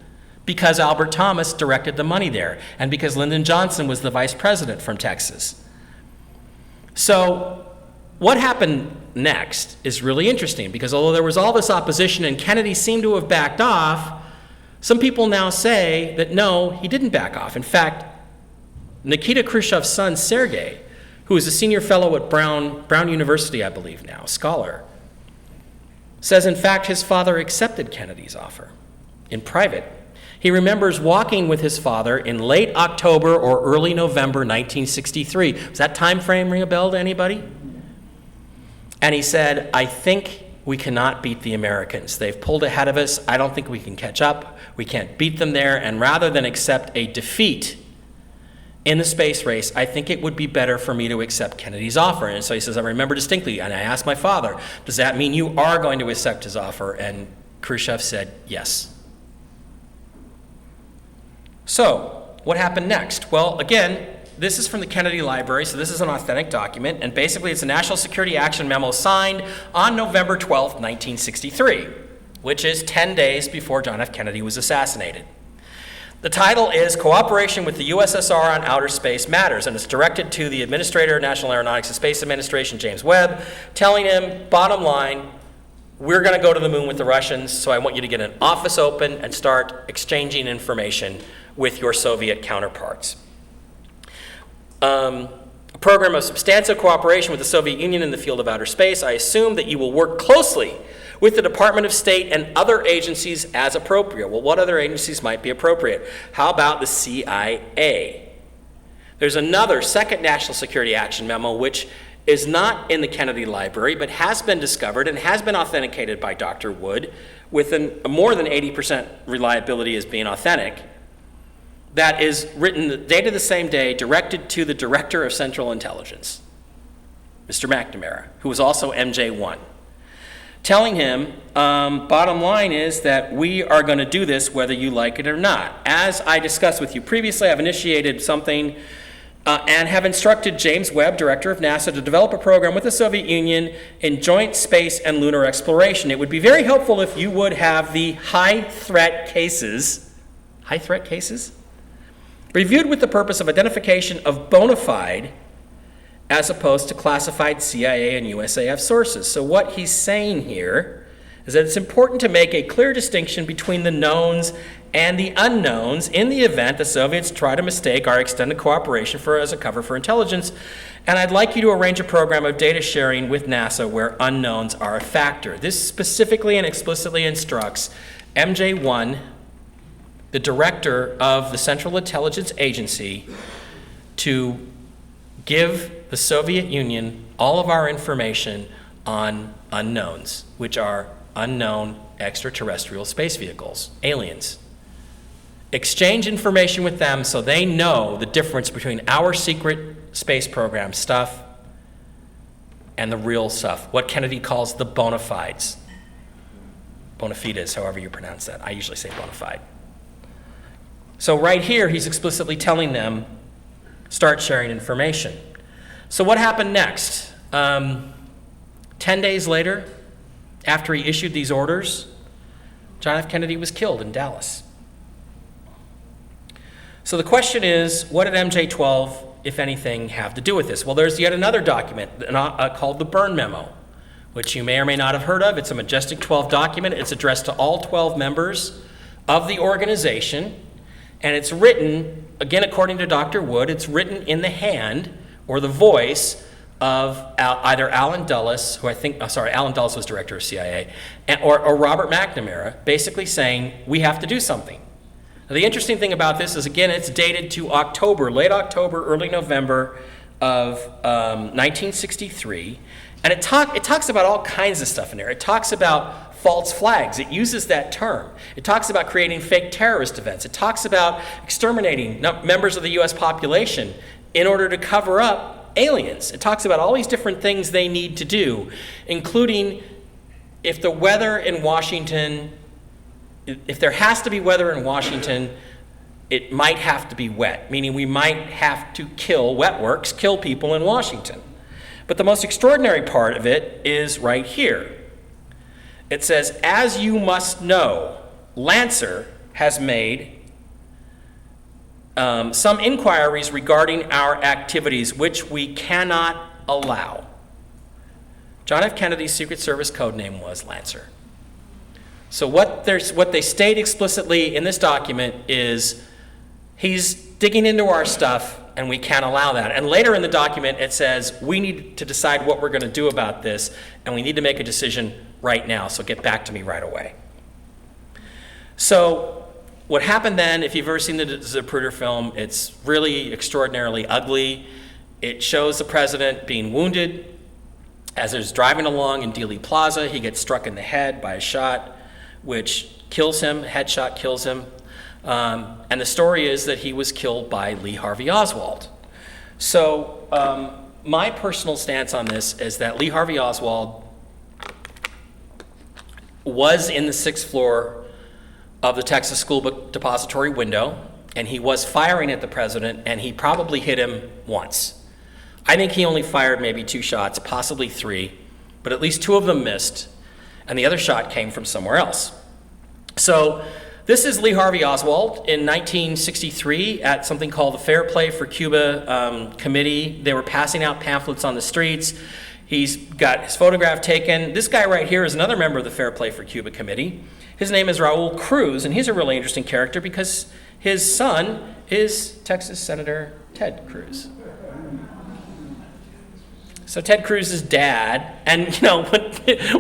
because Albert Thomas directed the money there, and because Lyndon Johnson was the vice president from Texas. So what happened next is really interesting, because although there was all this opposition and Kennedy seemed to have backed off, some people now say that no, he didn't back off. In fact, Nikita Khrushchev's son, Sergei, who is a senior fellow at Brown University, I believe now, a scholar, says in fact his father accepted Kennedy's offer in private. He remembers walking with his father in late October or early November 1963. Does that time frame ring a bell to anybody? And he said, I think we cannot beat the Americans. They've pulled ahead of us. I don't think we can catch up. We can't beat them there. And rather than accept a defeat in the space race, I think it would be better for me to accept Kennedy's offer. And so he says, I remember distinctly, and I asked my father, does that mean you are going to accept his offer? And Khrushchev said, yes. So, what happened next? Well, again, this is from the Kennedy Library, so this is an authentic document, and basically it's a National Security Action Memo signed on November 12th, 1963, which is 10 days before John F. Kennedy was assassinated. The title is Cooperation with the USSR on Outer Space Matters, and it's directed to the Administrator of National Aeronautics and Space Administration, James Webb, telling him, bottom line, we're going to go to the moon with the Russians, so I want you to get an office open and start exchanging information with your Soviet counterparts. A program of substantive cooperation with the Soviet Union in the field of outer space. I assume that you will work closely with the Department of State and other agencies as appropriate. Well, what other agencies might be appropriate? How about the CIA? There's another second National Security Action Memo, which is not in the Kennedy Library, but has been discovered and has been authenticated by Dr. Wood with more than 80% reliability as being authentic. That is written, dated the same day, directed to the Director of Central Intelligence, Mr. McNamara, who was also MJ1, telling him, bottom line is that we are going to do this whether you like it or not. As I discussed with you previously, I've initiated something and have instructed James Webb, Director of NASA, to develop a program with the Soviet Union in joint space and lunar exploration. It would be very helpful if you would have the high threat cases reviewed with the purpose of identification of bona fide as opposed to classified CIA and USAF sources. So what he's saying here is that it's important to make a clear distinction between the knowns and the unknowns in the event the Soviets try to mistake our extended cooperation as a cover for intelligence. And I'd like you to arrange a program of data sharing with NASA where unknowns are a factor. This specifically and explicitly instructs MJ1, the director of the Central Intelligence Agency, to give the Soviet Union all of our information on unknowns, which are unknown extraterrestrial space vehicles, aliens. Exchange information with them so they know the difference between our secret space program stuff and the real stuff, what Kennedy calls the bona fides. Bona fides, however you pronounce that. I usually say bona fide. So right here, he's explicitly telling them, start sharing information. So what happened next? 10 days later, after he issued these orders, John F. Kennedy was killed in Dallas. So the question is, what did MJ-12 if anything, have to do with this? Well, there's yet another document called the Byrne Memo, which you may or may not have heard of. It's a Majestic 12 document. It's addressed to all 12 members of the organization, and it's written, again, according to Dr. Wood, it's written in the hand or the voice of either Allen Dulles, Allen Dulles was director of CIA, or Robert McNamara, basically saying, we have to do something. Now, the interesting thing about this is, again, it's dated to October, late October, early November of 1963, and it talks about all kinds of stuff in there. It talks about false flags. It uses that term. It talks about creating fake terrorist events. It talks about exterminating members of the U.S. population in order to cover up aliens. It talks about all these different things they need to do, including if the weather in Washington, if there has to be weather in Washington, it might have to be wet, meaning we might have to kill people in Washington. But the most extraordinary part of it is right here. It says, as you must know, Lancer has made some inquiries regarding our activities which we cannot allow. John F. Kennedy's Secret Service code name was Lancer. So what they state explicitly in this document is he's digging into our stuff and we can't allow that. And later in the document it says we need to decide what we're going to do about this and we need to make a decision right now, so get back to me right away. So what happened then, if you've ever seen the Zapruder film, it's really extraordinarily ugly. It shows the president being wounded. As he's driving along in Dealey Plaza, he gets struck in the head by a shot, which kills him, headshot kills him. And the story is that he was killed by Lee Harvey Oswald. So my personal stance on this is that Lee Harvey Oswald was in the 6th floor of the Texas School Book Depository window, and he was firing at the president, and he probably hit him once. I think he only fired maybe 2 shots, possibly 3, but at least 2 of them missed, and the other shot came from somewhere else. So this is Lee Harvey Oswald in 1963 at something called the Fair Play for Cuba Committee. They were passing out pamphlets on the streets. He's got his photograph taken. This guy right here is another member of the Fair Play for Cuba Committee. His name is Raul Cruz, and he's a really interesting character because his son is Texas Senator Ted Cruz. So Ted Cruz's dad, and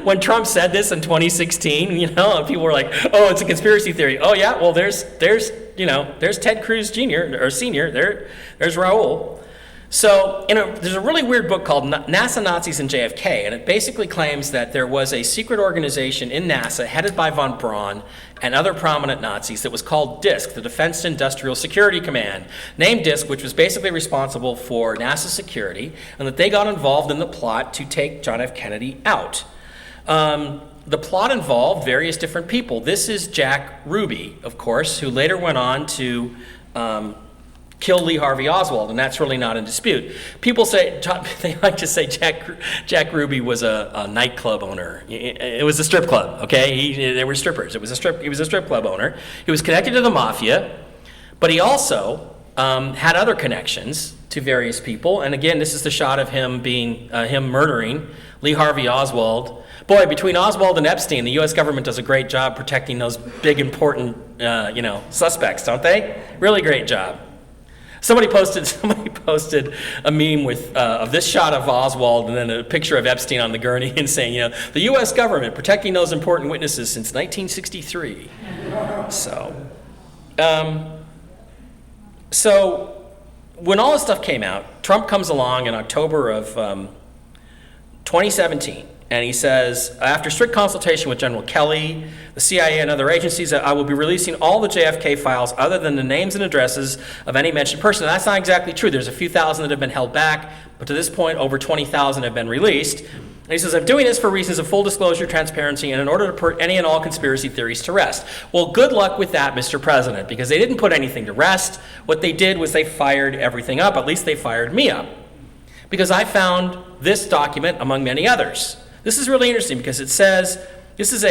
when Trump said this in 2016, people were like, "Oh, it's a conspiracy theory." Oh yeah, well there's Ted Cruz Jr. or Senior. There's Raul. So there's a really weird book called NASA, Nazis, and JFK, and it basically claims that there was a secret organization in NASA headed by von Braun and other prominent Nazis that was called DISC, the Defense Industrial Security Command, named DISC, which was basically responsible for NASA security, and that they got involved in the plot to take John F. Kennedy out. The plot involved various different people. This is Jack Ruby, of course, who later went on to kill Lee Harvey Oswald, and that's really not in dispute. People say, they like to say Jack Ruby was a nightclub owner. It was a strip club, okay? They were strippers. He was a strip club owner. He was connected to the mafia, but he also had other connections to various people. And again, this is the shot of him murdering Lee Harvey Oswald. Boy, between Oswald and Epstein, the U.S. government does a great job protecting those big, important, suspects, don't they? Really great job. Somebody posted a meme of this shot of Oswald and then a picture of Epstein on the gurney and saying, the U.S. government protecting those important witnesses since 1963. So when all this stuff came out, Trump comes along in October of 2017. And he says, after strict consultation with General Kelly, the CIA, and other agencies, I will be releasing all the JFK files other than the names and addresses of any mentioned person. And that's not exactly true. There's a few thousand that have been held back, but to this point, over 20,000 have been released. And he says, I'm doing this for reasons of full disclosure, transparency, and in order to put any and all conspiracy theories to rest. Well, good luck with that, Mr. President, because they didn't put anything to rest. What they did was they fired everything up. At least they fired me up. Because I found this document among many others. This is really interesting because it says, this is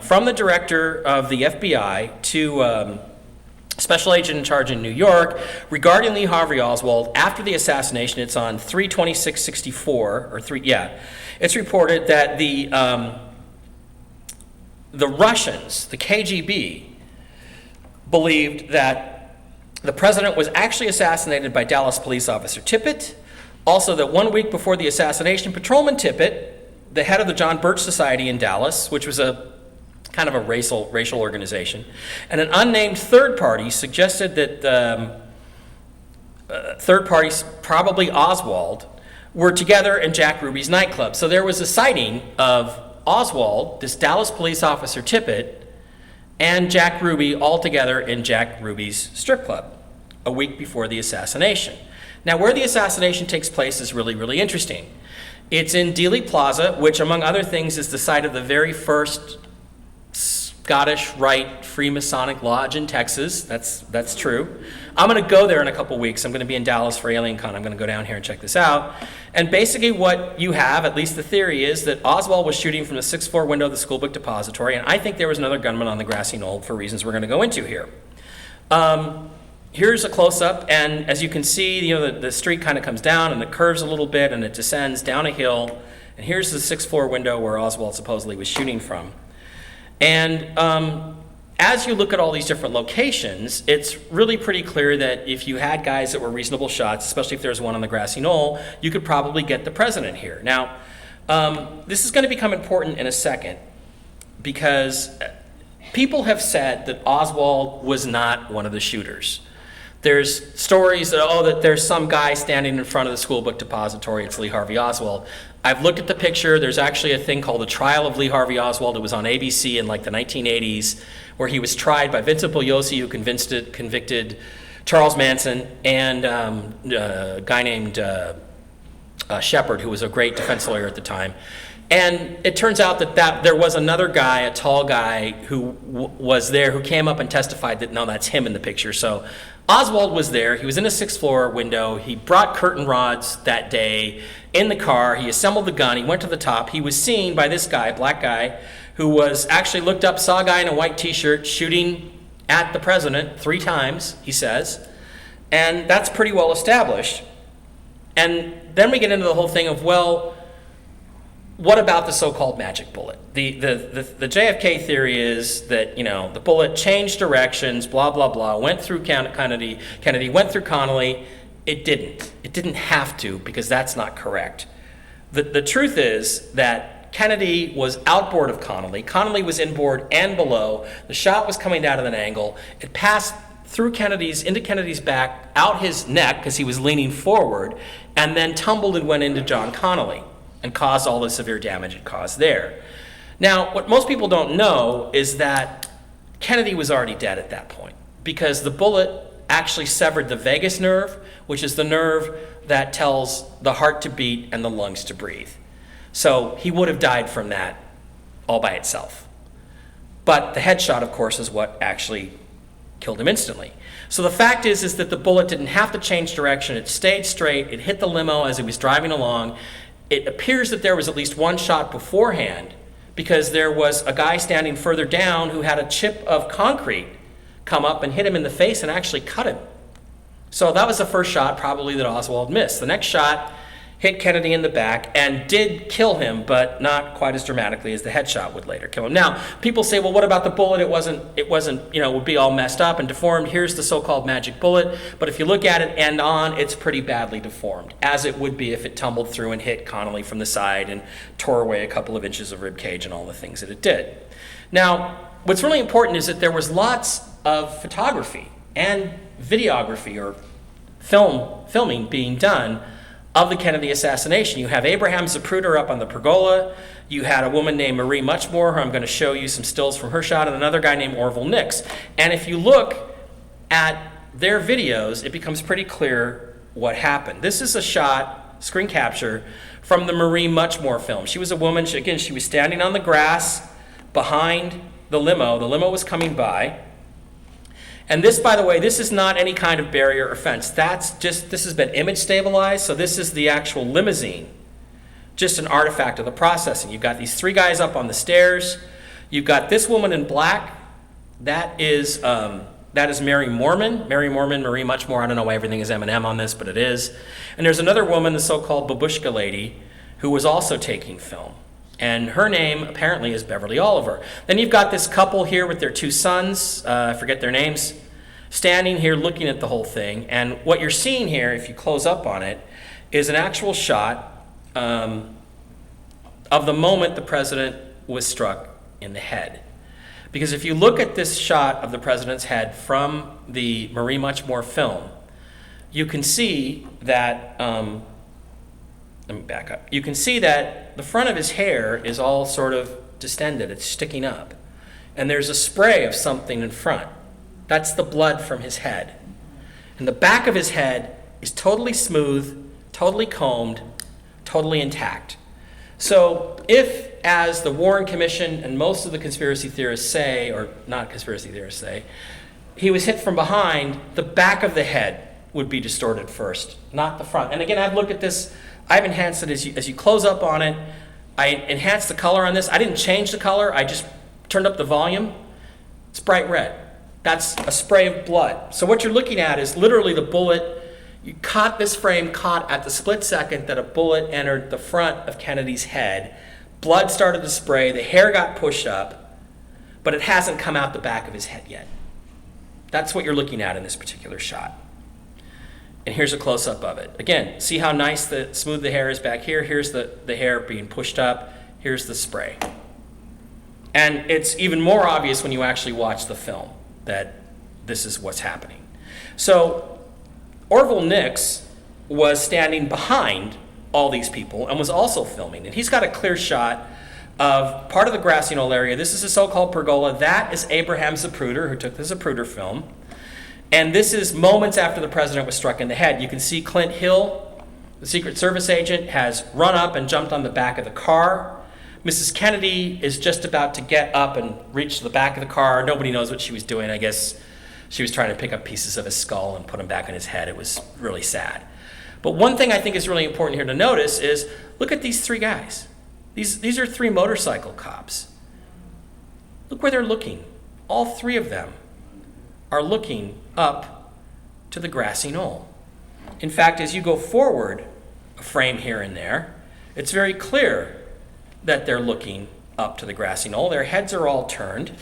from the director of the FBI special agent in charge in New York, regarding Lee Harvey Oswald after the assassination. It's on 3/26/64, or it's reported that the Russians, the KGB, believed that the president was actually assassinated by Dallas police officer Tippit. Also, that 1 week before the assassination, Patrolman Tippit, the head of the John Birch Society in Dallas, which was a kind of a racial organization, and an unnamed third party suggested that third parties, probably Oswald, were together in Jack Ruby's nightclub. So there was a sighting of Oswald, this Dallas police officer Tippit, and Jack Ruby all together in Jack Ruby's strip club a week before the assassination. Now, where the assassination takes place is really, really interesting. It's in Dealey Plaza, which, among other things, is the site of the very first Scottish Rite Freemasonic Lodge in Texas. That's true. I'm going to go there in a couple weeks. I'm going to be in Dallas for AlienCon. I'm going to go down here and check this out. And basically what you have, at least the theory, is that Oswald was shooting from the 6th floor window of the school book depository, and I think there was another gunman on the grassy knoll for reasons we're going to go into here. Here's a close-up, and as you can see, the street kind of comes down and it curves a little bit and it descends down a hill. And here's the 6th floor window where Oswald supposedly was shooting from. And as you look at all these different locations, it's really pretty clear that if you had guys that were reasonable shots, especially if there's one on the grassy knoll, you could probably get the president here. Now, this is going to become important in a second because people have said that Oswald was not one of the shooters. There's stories that there's some guy standing in front of the school book depository. It's Lee Harvey Oswald. I've looked at the picture. There's actually a thing called the Trial of Lee Harvey Oswald. It was on ABC in like the 1980s, where he was tried by Vincent Bugliosi, who convicted Charles Manson and a guy named Shepard, who was a great defense lawyer at the time. And it turns out that there was another guy, a tall guy, who was there, who came up and testified that, no, that's him in the picture. So Oswald was there. He was in a 6th floor window. He brought curtain rods that day in the car. He assembled the gun. He went to the top. He was seen by this guy, black guy, who was actually looked up, saw a guy in a white T-shirt shooting at the president 3 times, he says. And that's pretty well established. And then we get into the whole thing of, well, what about the so-called magic bullet? The JFK theory is that, the bullet changed directions, blah, blah, blah, went through Kennedy, went through Connally. It didn't. It didn't have to, because that's not correct. The truth is that Kennedy was outboard of Connally. Connally was inboard and below. The shot was coming out at an angle. It passed through into Kennedy's back, out his neck, because he was leaning forward, and then tumbled and went into John Connally and caused all the severe damage it caused there. Now, what most people don't know is that Kennedy was already dead at that point, because the bullet actually severed the vagus nerve, which is the nerve that tells the heart to beat and the lungs to breathe. So he would have died from that all by itself. But the headshot, of course, is what actually killed him instantly. So the fact is that the bullet didn't have to change direction. It stayed straight. It hit the limo as he was driving along. It appears that there was at least one shot beforehand, because there was a guy standing further down who had a chip of concrete come up and hit him in the face and actually cut him. So that was the first shot probably that Oswald missed. The next shot hit Kennedy in the back and did kill him, but not quite as dramatically as the headshot would later kill him. Now, people say, well, what about the bullet? It wasn't, would be all messed up and deformed. Here's the so-called magic bullet. But if you look at it end on, it's pretty badly deformed, as it would be if it tumbled through and hit Connally from the side and tore away a couple of inches of rib cage and all the things that it did. Now, what's really important is that there was lots of photography and videography, or filming being done of the Kennedy assassination. You have Abraham Zapruder up on the pergola. You had a woman named Marie Muchmore, who I'm going to show you some stills from her shot, and another guy named Orville Nix. And if you look at their videos, it becomes pretty clear what happened. This is a shot, screen capture, from the Marie Muchmore film. She was a woman, she was standing on the grass behind the limo. The limo was coming by. And this, by the way, this is not any kind of barrier or fence. This has been image stabilized, so this is the actual limousine, just an artifact of the processing. You've got these 3 guys up on the stairs. You've got this woman in black. That is That is Mary Moorman. Mary Moorman, Marie Muchmore. I don't know why everything is M&M on this, but it is. And there's another woman, the so-called babushka lady, who was also taking film. And her name apparently is Beverly Oliver. Then you've got this couple here with their two sons, I forget their names, standing here looking at the whole thing. And what you're seeing here, if you close up on it, is an actual shot of the moment the president was struck in the head. Because if you look at this shot of the president's head from the Marie Muchmore film, you can see that, let me back up. You can see that the front of his hair is all sort of distended, it's sticking up. And there's a spray of something in front. That's the blood from his head. And the back of his head is totally smooth, totally combed, totally intact. So if, as the Warren Commission and most of the conspiracy theorists say, or not conspiracy theorists say, he was hit from behind, the back of the head would be distorted first, not the front. And again, I've looked at this, I've enhanced it as you close up on it. I enhanced the color on this. I didn't change the color, I just turned up the volume. It's bright red. That's a spray of blood. So what you're looking at is literally the bullet. You caught this frame caught at the split second that a bullet entered the front of Kennedy's head. Blood started to spray, the hair got pushed up, but it hasn't come out the back of his head yet. That's what you're looking at in this particular shot. And here's a close-up of it. Again, see how nice smooth the hair is back here? Here's the hair being pushed up. Here's the spray. And it's even more obvious when you actually watch the film that this is what's happening. So Orville Nix was standing behind all these people and was also filming. And he's got a clear shot of part of the grassy knoll area. This is a so-called pergola. That is Abraham Zapruder, who took the Zapruder film. And this is moments after the president was struck in the head. You can see Clint Hill, the Secret Service agent, has run up and jumped on the back of the car. Mrs. Kennedy is just about to get up and reach the back of the car. Nobody knows what she was doing. I guess she was trying to pick up pieces of his skull and put them back in his head. It was really sad. But one thing I think is really important here to notice is, look at these three guys. These are three motorcycle cops. Look where they're looking. All three of them are looking up to the grassy knoll. In fact, as you go forward a frame here and there, it's very clear that they're looking up to the grassy knoll. Their heads are all turned.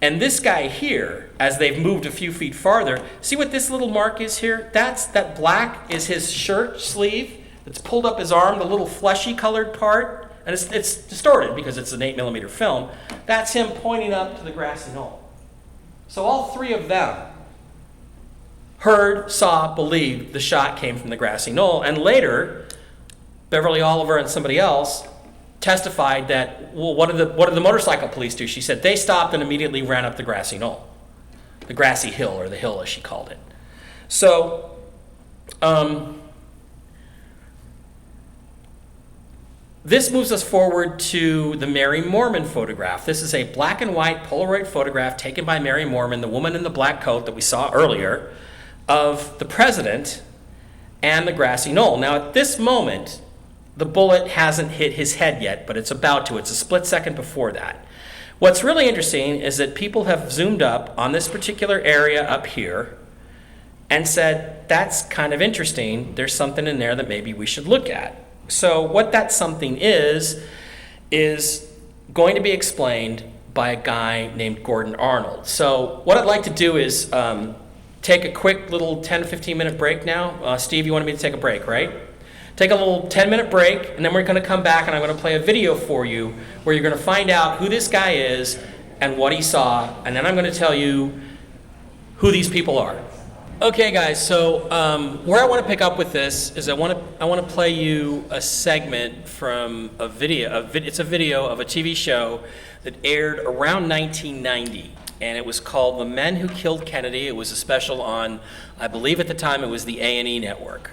And this guy here, as they've moved a few feet farther, see what this little mark is here? That black is his shirt sleeve. It's pulled up his arm, the little fleshy colored part. And it's distorted because it's an 8mm film. That's him pointing up to the grassy knoll. So all three of them heard, saw, believed the shot came from the grassy knoll. And later, Beverly Oliver and somebody else testified that, well, what did the motorcycle police do? She said they stopped and immediately ran up the grassy knoll, the grassy hill, or the hill as she called it. So, this moves us forward to the Mary Moorman photograph. This is a black and white Polaroid photograph taken by Mary Moorman, the woman in the black coat that we saw earlier, of the president and the grassy knoll. Now, at this moment, the bullet hasn't hit his head yet, but it's about to. It's a split second before that. What's really interesting is that people have zoomed up on this particular area up here and said, that's kind of interesting. There's something in there that maybe we should look at. So what that something is going to be explained by a guy named Gordon Arnold. So what I'd like to do is take a quick little 10 to 15 minute break now. Steve, you wanted me to take a break, right? Take a little 10-minute break, and then we're going to come back and I'm going to play a video for you where you're going to find out who this guy is and what he saw, and then I'm going to tell you who these people are. Okay, guys, so where I want to pick up with this is I want to play you a segment from a video. It's a video of a TV show that aired around 1990, and it was called The Men Who Killed Kennedy. It was a special on, I believe at the time it was the A&E network.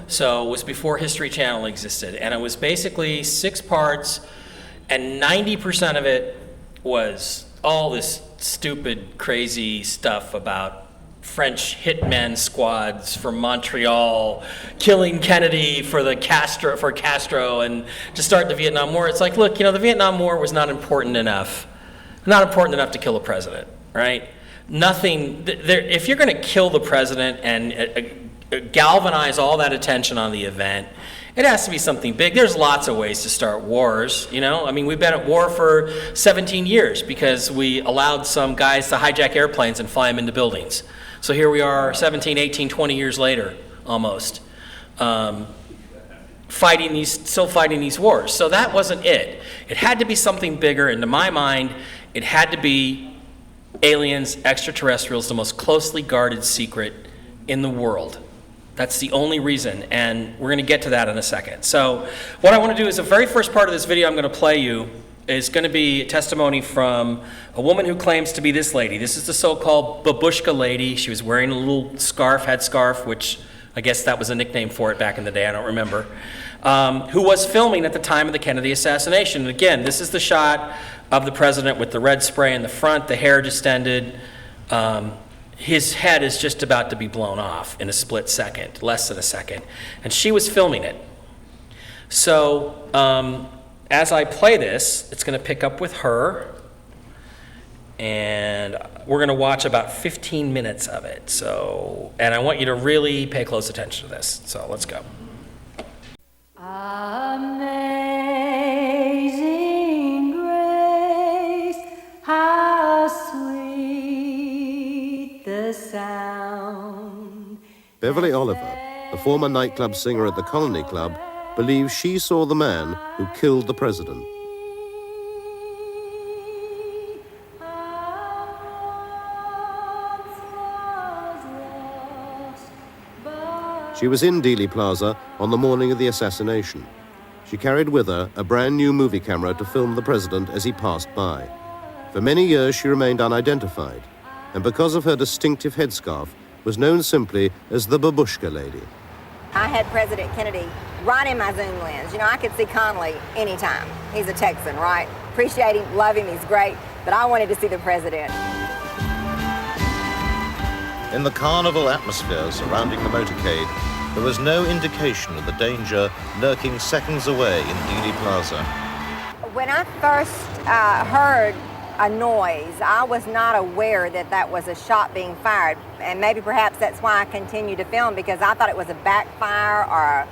So it was before History Channel existed, and it was basically 6 parts, and 90% of it was all this stupid, crazy stuff about French hitmen squads from Montreal killing Kennedy for Castro, and to start the Vietnam War. It's like, look, the Vietnam War was not important enough to kill a president, right? nothing, if you're going to kill the president and galvanize all that attention on the event, it has to be something big. There's lots of ways to start wars, you know? I mean, we've been at war for 17 years because we allowed some guys to hijack airplanes and fly them into buildings. So here we are 17, 18, 20 years later, almost, still fighting these wars. So that wasn't it. It had to be something bigger, and to my mind, it had to be aliens, extraterrestrials, the most closely guarded secret in the world. That's the only reason, and we're going to get to that in a second. So what I want to do is the very first part of this video I'm going to play you is going to be testimony from a woman who claims to be this lady. This is the so-called babushka lady. She was wearing a little headscarf, which I guess that was a nickname for it back in the day, I don't remember, who was filming at the time of the Kennedy assassination. And again, this is the shot of the president with the red spray in the front, the hair distended. His head is just about to be blown off in a split second, less than a second. And she was filming it. So as I play this, it's going to pick up with her. And we're going to watch about 15 minutes of it. So, and I want you to really pay close attention to this. So let's go. Amazing grace, how sweet the sound. Beverly Oliver, the former nightclub singer at the Colony Club, believes she saw the man who killed the president. She was in Dealey Plaza on the morning of the assassination. She carried with her a brand new movie camera to film the president as he passed by. For many years she remained unidentified, and because of her distinctive headscarf, was known simply as the babushka lady. I had President Kennedy right in my zoom lens. You know, I could see Connally anytime. He's a Texan, right? Appreciate him, love him, he's great, but I wanted to see the president. In the carnival atmosphere surrounding the motorcade, there was no indication of the danger lurking seconds away in Dealey Plaza. When I first heard a noise, I was not aware that that was a shot being fired. And maybe perhaps that's why I continued to film, because I thought it was a backfire or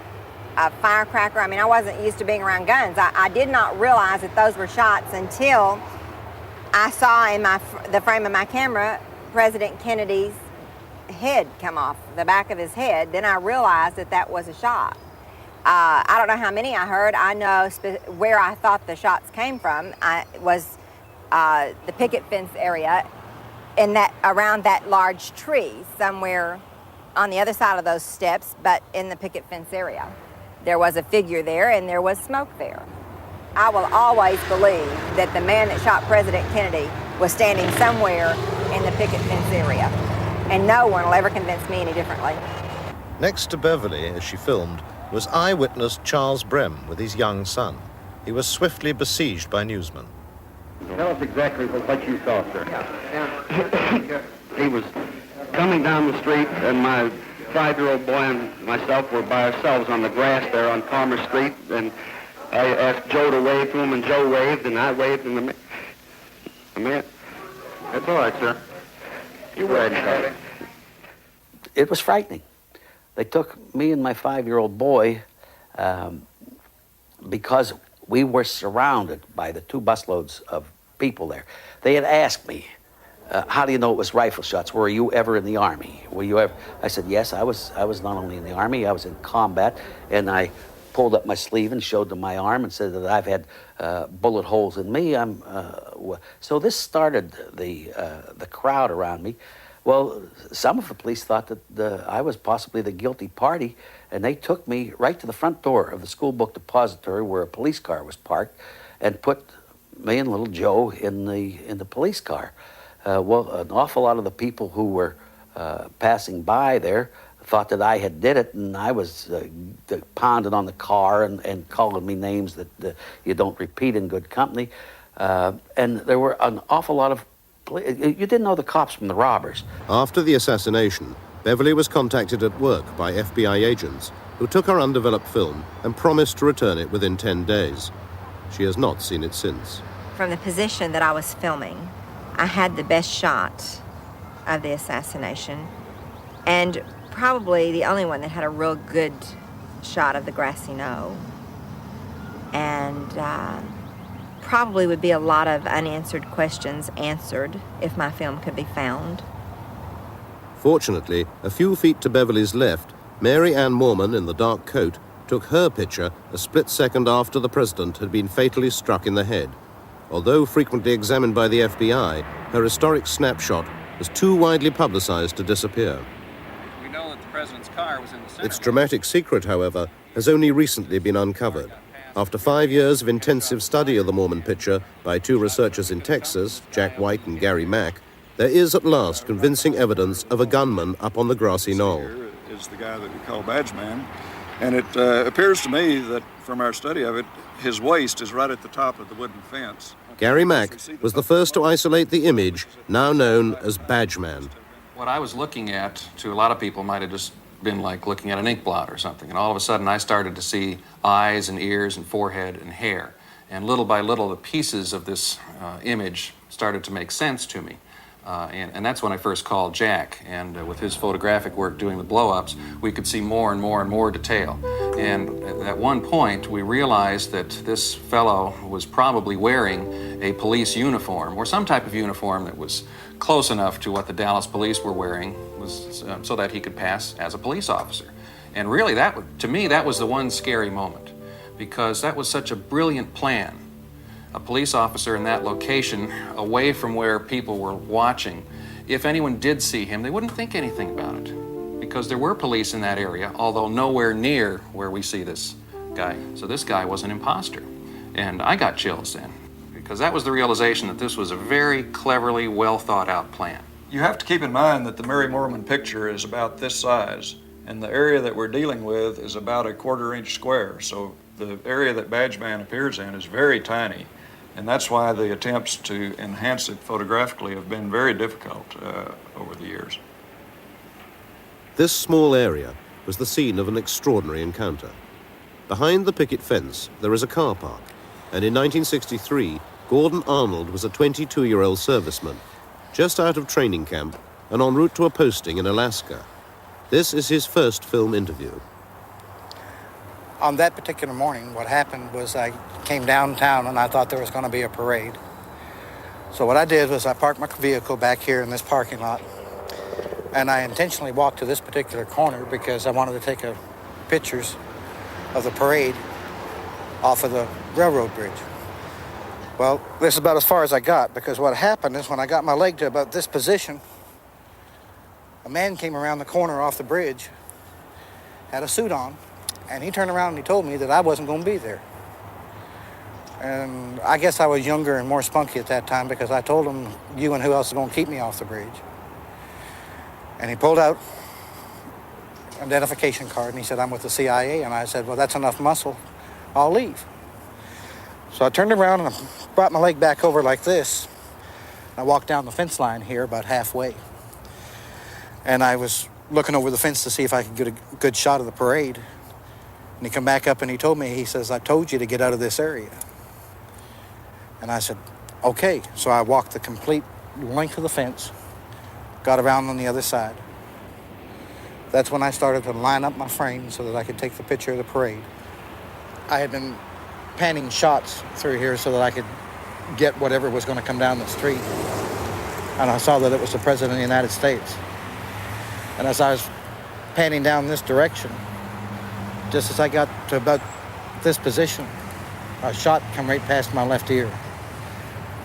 a firecracker. I mean, I wasn't used to being around guns. I did not realize that those were shots until I saw in the frame of my camera President Kennedy's head come off, the back of his head. Then I realized that that was a shot. I don't know how many I heard. I know where I thought the shots came from. Was the picket fence area, in that around that large tree somewhere on the other side of those steps, but in the picket fence area. There was a figure there and there was smoke there. I will always believe that the man that shot President Kennedy was standing somewhere in the picket fence area. And no one will ever convince me any differently. Next to Beverly, as she filmed, was eyewitness Charles Brem with his young son. He was swiftly besieged by newsmen. Tell us exactly what you saw, sir. He was coming down the street, and my 5-year-old boy and myself were by ourselves on the grass there on Palmer Street, and I asked Joe to wave to him, and Joe waved, and I waved, and the man... That's all right, sir. You go ahead, Charlie. It was frightening. They took me and my 5-year-old boy because we were surrounded by the 2 busloads of people there. They had asked me, how do you know it was rifle shots? Were you ever in the Army? Were you ever? I said, yes, I was not only in the Army, I was in combat, and I pulled up my sleeve and showed them my arm and said that I've had bullet holes in me. So this started the crowd around me. Well, some of the police thought that I was possibly the guilty party, and they took me right to the front door of the school book depository where a police car was parked, and put me and little Joe in the police car. Well, an awful lot of the people who were passing by there thought that I had did it, and I was pounding on the car and calling me names that you don't repeat in good company. And there were an awful lot of... You didn't know the cops from the robbers. After the assassination, Beverly was contacted at work by FBI agents who took her undeveloped film and promised to return it within 10 days. She has not seen it since. From the position that I was filming, I had the best shot of the assassination, and probably the only one that had a real good shot of the grassy knoll. And probably would be a lot of unanswered questions answered if my film could be found. Fortunately, a few feet to Beverly's left, Mary Ann Moorman in the dark coat took her picture a split second after the president had been fatally struck in the head. Although frequently examined by the FBI, her historic snapshot was too widely publicized to disappear. We know that the president's car was in the center. Its dramatic secret, however, has only recently been uncovered. After 5 years of intensive study of the Moorman picture by two researchers in Texas, Jack White and Gary Mack, there is at last convincing evidence of a gunman up on the grassy knoll. Here is the guy that we call Badge Man, and it appears to me that from our study of it, his waist is right at the top of the wooden fence. Gary Mack was the first to isolate the image, now known as Badge Man. What I was looking at, to a lot of people, might have just been like looking at an ink blot or something. And all of a sudden, I started to see eyes and ears and forehead and hair. And little by little, the pieces of this image started to make sense to me. And that's when I first called Jack. And with his photographic work doing the blow-ups, we could see more and more and more detail. And at one point, we realized that this fellow was probably wearing a police uniform or some type of uniform that was close enough to what the Dallas police were wearing so that he could pass as a police officer. And really, to me, that was the one scary moment, because that was such a brilliant plan. A police officer in that location, away from where people were watching, if anyone did see him, they wouldn't think anything about it, because there were police in that area, although nowhere near where we see this guy. So this guy was an imposter. And I got chills then, because that was the realization that this was a very cleverly, well thought out plan. You have to keep in mind that the Mary Moorman picture is about this size, and the area that we're dealing with is about a 1/4 inch square. So the area that Badge Man appears in is very tiny. And that's why the attempts to enhance it photographically have been very difficult over the years. This small area was the scene of an extraordinary encounter. Behind the picket fence, there is a car park, and in 1963, Gordon Arnold was a 22-year-old serviceman, just out of training camp and en route to a posting in Alaska. This is his first film interview. On that particular morning, what happened was I came downtown and I thought there was going to be a parade. So what I did was I parked my vehicle back here in this parking lot, and I intentionally walked to this particular corner because I wanted to take pictures of the parade off of the railroad bridge. Well, this is about as far as I got, because what happened is when I got my leg to about this position, a man came around the corner off the bridge, had a suit on, and he turned around and he told me that I wasn't going to be there. And I guess I was younger and more spunky at that time, because I told him, you and who else is going to keep me off the bridge? And he pulled out an identification card and he said, I'm with the CIA. And I said, well, that's enough muscle. I'll leave. So I turned around and I brought my leg back over like this. I walked down the fence line here about halfway. And I was looking over the fence to see if I could get a good shot of the parade. And he come back up and he told me, he says, I told you to get out of this area. And I said, okay. So I walked the complete length of the fence, got around on the other side. That's when I started to line up my frame so that I could take the picture of the parade. I had been panning shots through here so that I could get whatever was going to come down the street. And I saw that it was the President of the United States. And as I was panning down this direction, just as I got to about this position, a shot come right past my left ear.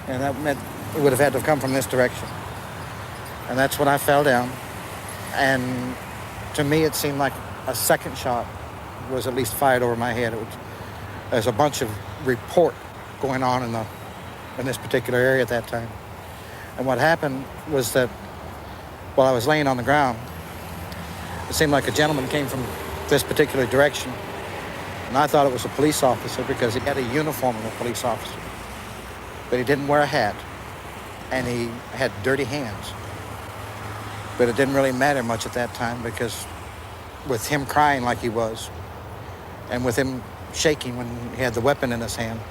And that meant it would have had to come from this direction. And that's when I fell down. And to me, it seemed like a second shot was at least fired over my head. There's a bunch of report going on in this particular area at that time. And what happened was that while I was laying on the ground, it seemed like a gentleman came from this particular direction. And I thought it was a police officer because he had a uniform of a police officer. But he didn't wear a hat, and he had dirty hands. But it didn't really matter much at that time, because with him crying like he was, and with him shaking when he had the weapon in his hand,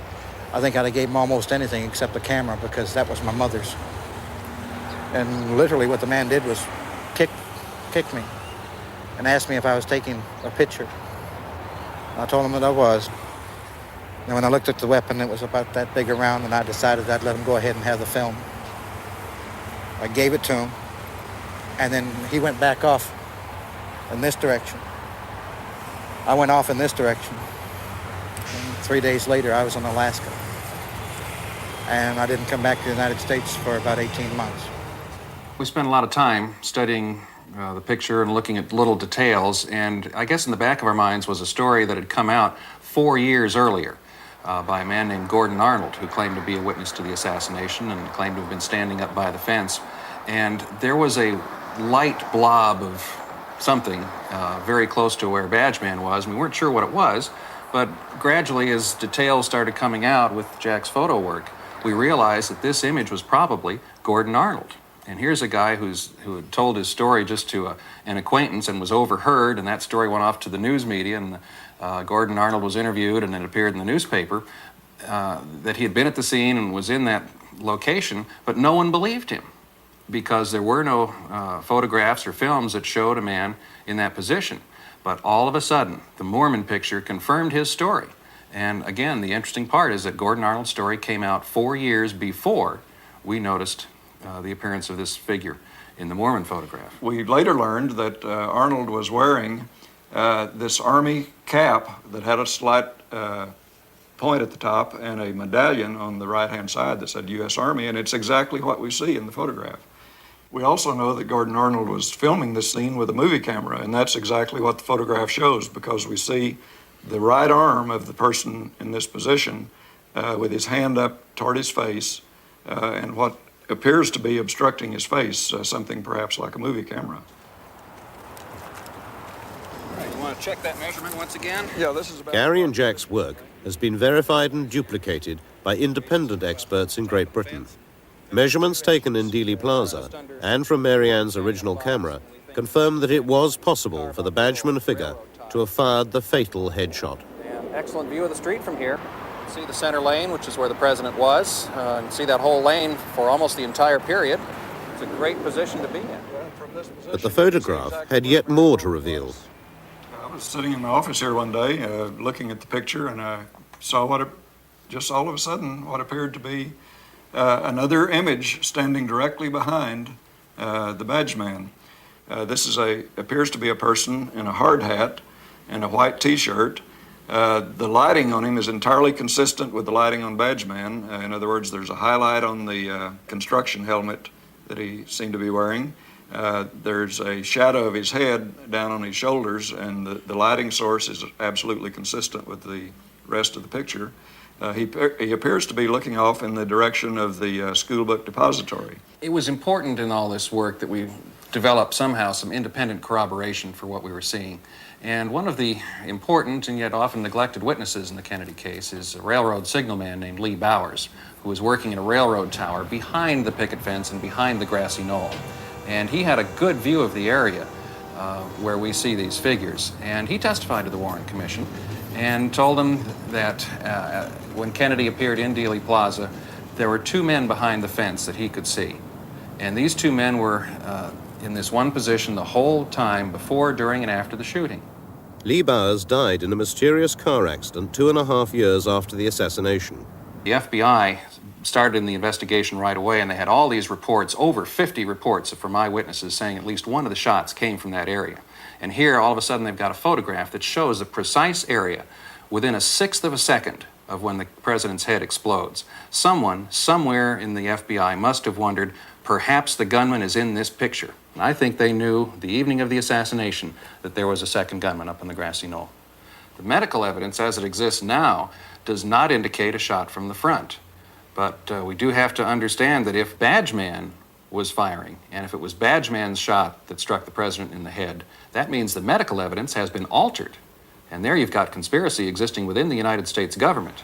I think I'd have gave him almost anything except the camera, because that was my mother's. And literally what the man did was kicked me and asked me if I was taking a picture. I told him that I was. And when I looked at the weapon, it was about that big around, and I decided I'd let him go ahead and have the film. I gave it to him, and then he went back off in this direction. I went off in this direction. And 3 days later, I was in Alaska. And I didn't come back to the United States for about 18 months. We spent a lot of time studying the picture and looking at little details, and I guess in the back of our minds was a story that had come out 4 years earlier by a man named Gordon Arnold, who claimed to be a witness to the assassination and claimed to have been standing up by the fence. And there was a light blob of something very close to where Badgeman was, and we weren't sure what it was, but gradually as details started coming out with Jack's photo work, we realized that this image was probably Gordon Arnold. And here's a guy who had told his story just to an acquaintance and was overheard, and that story went off to the news media, and Gordon Arnold was interviewed, and it appeared in the newspaper that he had been at the scene and was in that location, but no one believed him because there were no photographs or films that showed a man in that position. But all of a sudden, the Mormon picture confirmed his story. And again, the interesting part is that Gordon Arnold's story came out 4 years before we noticed the appearance of this figure in the Mormon photograph. We later learned that Arnold was wearing this Army cap that had a slight point at the top and a medallion on the right-hand side that said U.S. Army, and it's exactly what we see in the photograph. We also know that Gordon Arnold was filming this scene with a movie camera, and that's exactly what the photograph shows, because we see the right arm of the person in this position with his hand up toward his face and what appears to be obstructing his face, something perhaps like a movie camera. All right, you want to check that measurement once again? Yeah, this is about... Gary and Jack's work has been verified and duplicated by independent experts in Great Britain. Measurements taken in Dealey Plaza and from Mary Ann's original camera confirm that it was possible for the Badgeman figure to have fired the fatal headshot. And excellent view of the street from here. See the center lane, which is where the president was. You can see that whole lane for almost the entire period. It's a great position to be in. But the photograph had yet more to reveal. I was sitting in my office here one day looking at the picture, and I saw just all of a sudden what appeared to be another image standing directly behind the Badgeman. This appears to be a person in a hard hat and a white T-shirt. The lighting on him is entirely consistent with the lighting on Badgeman. In other words, there's a highlight on the construction helmet that he seemed to be wearing. There's a shadow of his head down on his shoulders, and the lighting source is absolutely consistent with the rest of the picture. He appears to be looking off in the direction of the school book depository. It was important in all this work that we develop somehow some independent corroboration for what we were seeing. And one of the important and yet often neglected witnesses in the Kennedy case is a railroad signalman named Lee Bowers, who was working in a railroad tower behind the picket fence and behind the grassy knoll. And he had a good view of the area where we see these figures. And he testified to the Warren Commission and told them that when Kennedy appeared in Dealey Plaza, there were two men behind the fence that he could see. And these two men were in this one position the whole time before, during, and after the shooting. Lee Bowers died in a mysterious car accident 2.5 years after the assassination. The FBI started in the investigation right away, and they had all these reports, over 50 reports from eyewitnesses saying at least one of the shots came from that area. And here, all of a sudden, they've got a photograph that shows the precise area within a sixth of a second of when the president's head explodes. Someone, somewhere in the FBI must have wondered, perhaps the gunman is in this picture. And I think they knew the evening of the assassination that there was a second gunman up on the grassy knoll. The medical evidence as it exists now does not indicate a shot from the front. But we do have to understand that if Badgeman was firing, and if it was Badgeman's shot that struck the president in the head, that means the medical evidence has been altered. And there you've got conspiracy existing within the United States government.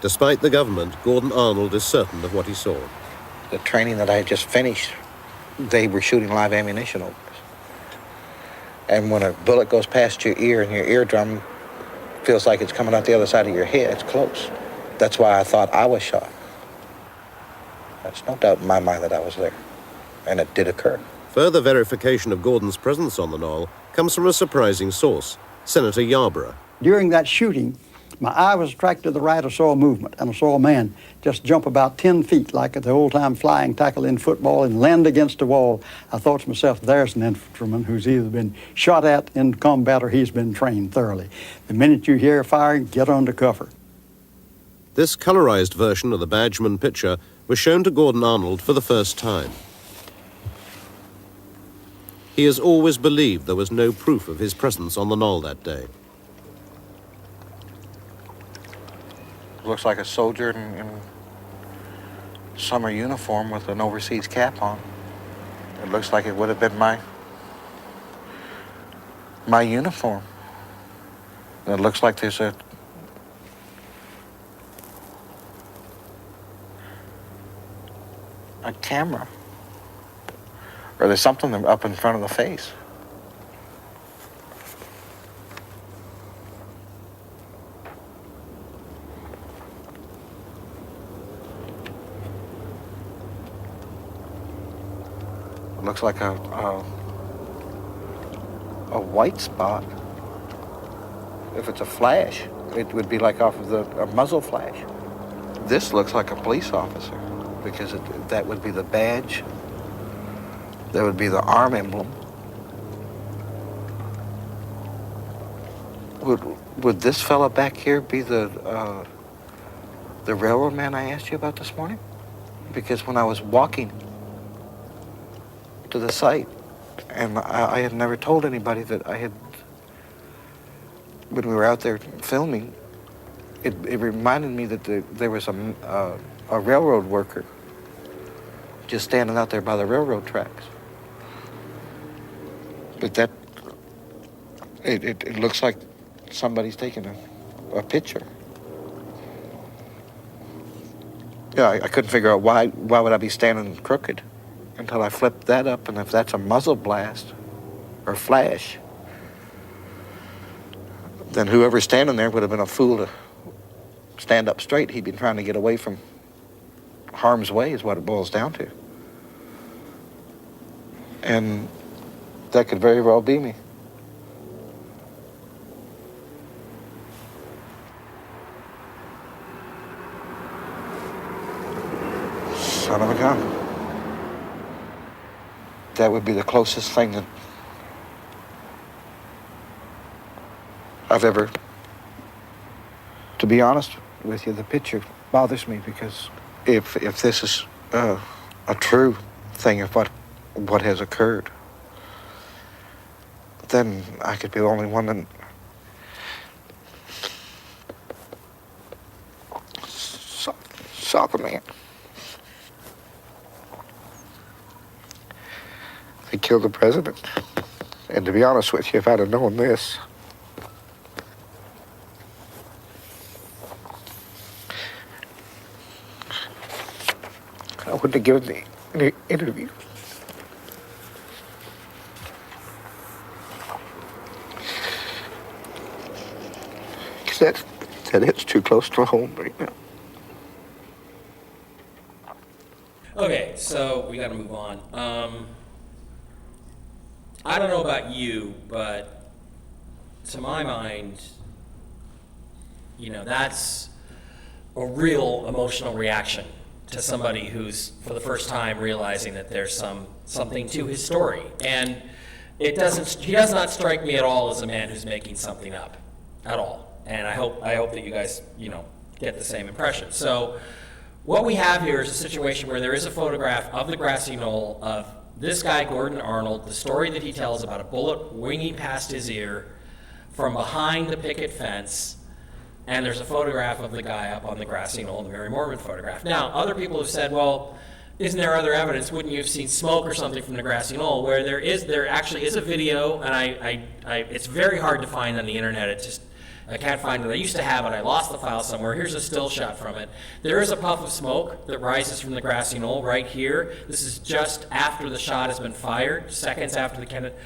Despite the government, Gordon Arnold is certain of what he saw. The training that I had just finished, they were shooting live ammunition over us. And when a bullet goes past your ear and your eardrum feels like it's coming out the other side of your head, it's close. That's why I thought I was shot. There's no doubt in my mind that I was there. and it did occur. Further verification of Gordon's presence on the knoll comes from a surprising source, Senator Yarborough. During that shooting, my eye was attracted to the right. I saw a movement, and I saw a man just jump about 10 feet like at the old time flying tackle in football and land against the wall. I thought to myself, there's an infantryman who's either been shot at in combat or he's been trained thoroughly. The minute you hear firing, get under cover. This colorized version of the Badgeman picture was shown to Gordon Arnold for the first time. He has always believed there was no proof of his presence on the knoll that day. Looks like a soldier in summer uniform with an overseas cap on. It looks like it would have been my uniform. And it looks like there's a camera. Or there's something up in front of the face. It looks like a white spot. If it's a flash, it would be like off of a muzzle flash. This looks like a police officer because that would be the badge. That would be the arm emblem. Would this fella back here be the railroad man I asked you about this morning? Because when I was walking to the site, and I had never told anybody that I had, when we were out there filming, it reminded me that there was a railroad worker just standing out there by the railroad tracks. But it looks like somebody's taking a picture. Yeah, I couldn't figure out why would I be standing crooked until I flipped that up, and if that's a muzzle blast or flash, then whoever's standing there would have been a fool to stand up straight. He'd been trying to get away from harm's way is what it boils down to. And that could very well be me. Son of a gun. That would be the closest thing that I've ever... To be honest with you, the picture bothers me because if this is a true thing of what has occurred, then I could be the only one that saw the man. They killed the president. And to be honest with you, if I'd have known this, I wouldn't have given the interview. Because that hits too close to home right now. Okay, so we got to move on. I don't know about you, but to my mind, you know, that's a real emotional reaction to somebody who's for the first time realizing that there's something to his story. And he does not strike me at all as a man who's making something up at all. And I hope that you guys, you know, get the same impression. So what we have here is a situation where there is a photograph of the grassy knoll of this guy, Gordon Arnold, the story that he tells about a bullet winging past his ear from behind the picket fence, and there's a photograph of the guy up on the grassy knoll, the Mary Mormon photograph. Now, other people have said, well, isn't there other evidence? Wouldn't you have seen smoke or something from the grassy knoll? Where there actually is a video, and it's very hard to find on the internet. I can't find it. I used to have it. I lost the file somewhere. Here's a still shot from it. There is a puff of smoke that rises from the grassy knoll right here. This is just after the shot has been fired, seconds after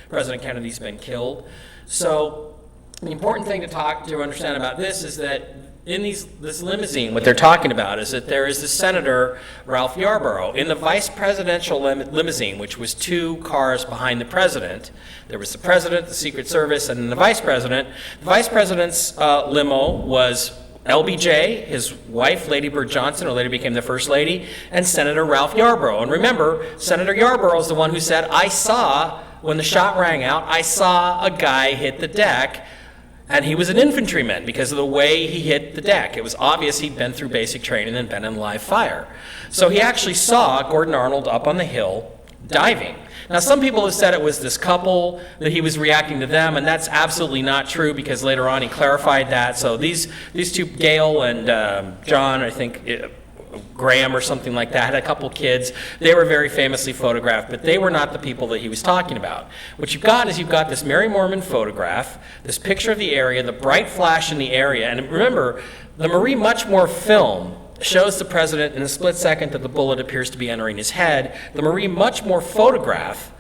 President Kennedy's been killed. So The important thing to understand about this is that in this limousine, what they're talking about is that there is the Senator Ralph Yarborough. In the vice presidential limousine, which was 2 cars behind the president, there was the president, the Secret Service, and then the vice president. The vice president's limo was LBJ, his wife, Lady Bird Johnson, who later became the First Lady, and Senator Ralph Yarborough. And remember, Senator Yarborough is the one who said, when the shot rang out, I saw a guy hit the deck. And he was an infantryman because of the way he hit the deck. It was obvious he'd been through basic training and been in live fire. So he actually saw Gordon Arnold up on the hill diving. Now, some people have said it was this couple, that he was reacting to them, and that's absolutely not true because later on he clarified that. So these 2, Gail and John, I think, Graham or something like that, had a couple kids. They were very famously photographed, but they were not the people that he was talking about. What you've got is you've got this Mary Moorman photograph, this picture of the area, the bright flash in the area, and remember, the Marie Muchmore film shows the president in a split second that the bullet appears to be entering his head. The Marie Muchmore photograph,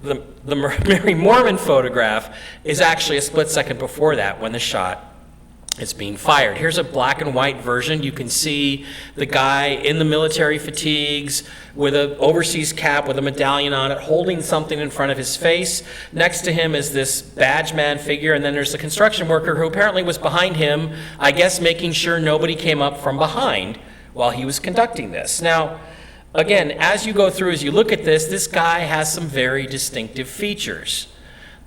the Mary Moorman photograph, is actually a split second before that when the shot is being fired. Here's a black and white version. You can see the guy in the military fatigues with an overseas cap with a medallion on it, holding something in front of his face. Next to him is this badge man figure, and then there's the construction worker who apparently was behind him, I guess making sure nobody came up from behind while he was conducting this. Now, again, as you go through, as you look at this, this guy has some very distinctive features.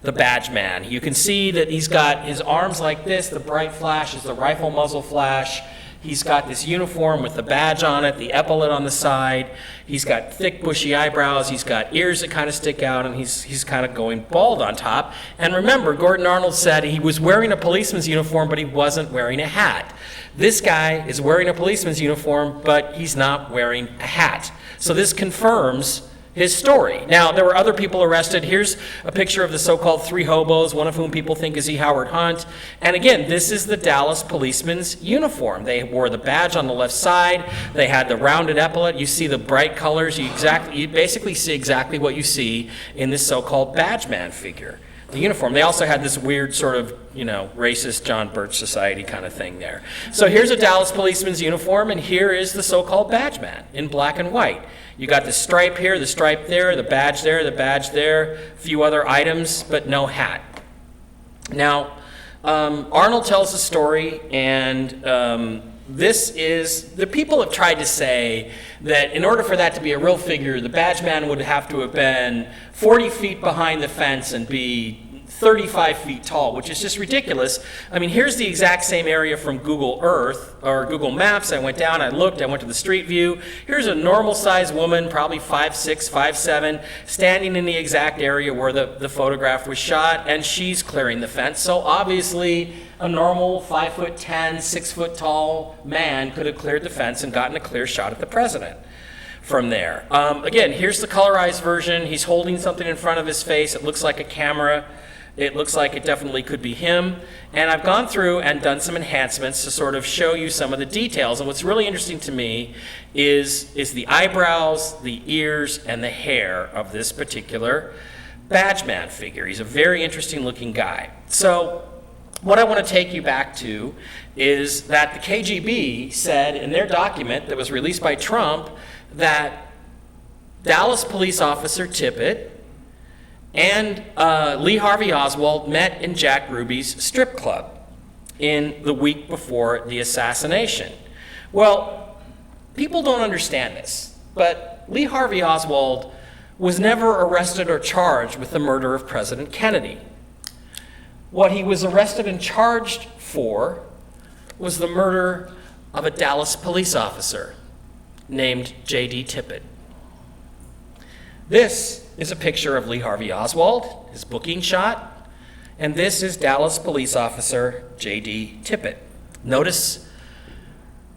The badge man. You can see that he's got his arms like this. The bright flash is the rifle muzzle flash. He's got this uniform with the badge on it, the epaulet on the side. He's got thick, bushy eyebrows. He's got ears that kind of stick out, and he's kind of going bald on top. And remember, Gordon Arnold said he was wearing a policeman's uniform, but he wasn't wearing a hat. This guy is wearing a policeman's uniform, but he's not wearing a hat. So this confirms his story. Now, there were other people arrested. Here's a picture of the so-called 3 hobos, one of whom people think is E. Howard Hunt. And again, this is the Dallas policeman's uniform. They wore the badge on the left side. They had the rounded epaulet. You see the bright colors. You basically see exactly what you see in this so-called badge man figure. The uniform. They also had this weird sort of, racist John Birch Society kind of thing there. So here's a Dallas policeman's uniform, and here is the so-called badge man in black and white. You got the stripe here, the stripe there, the badge there, a few other items, but no hat. Now, Arnold tells a story, and the people have tried to say that in order for that to be a real figure, the badge man would have to have been 40 feet behind the fence and be 35 feet tall, which is just ridiculous. I mean, here's the exact same area from Google Earth or Google Maps. I went down, I looked, I went to the street view. Here's a normal-sized woman, probably 5'6", 5'7", standing in the exact area where the photograph was shot, and she's clearing the fence. So obviously, a normal 5'10", 6-foot tall man could have cleared the fence and gotten a clear shot at the president from there. Again, here's the colorized version. He's holding something in front of his face. It looks like a camera. It looks like it definitely could be him. And I've gone through and done some enhancements to sort of show you some of the details. And what's really interesting to me is the eyebrows, the ears, and the hair of this particular badge man figure. He's a very interesting looking guy. So what I want to take you back to is that the KGB said in their document that was released by Trump that Dallas police officer Tippit and Lee Harvey Oswald met in Jack Ruby's strip club in the week before the assassination. Well, people don't understand this, but Lee Harvey Oswald was never arrested or charged with the murder of President Kennedy. What he was arrested and charged for was the murder of a Dallas police officer named J.D. Tippit. This is a picture of Lee Harvey Oswald, his booking shot, and this is Dallas police officer J.D. Tippit. Notice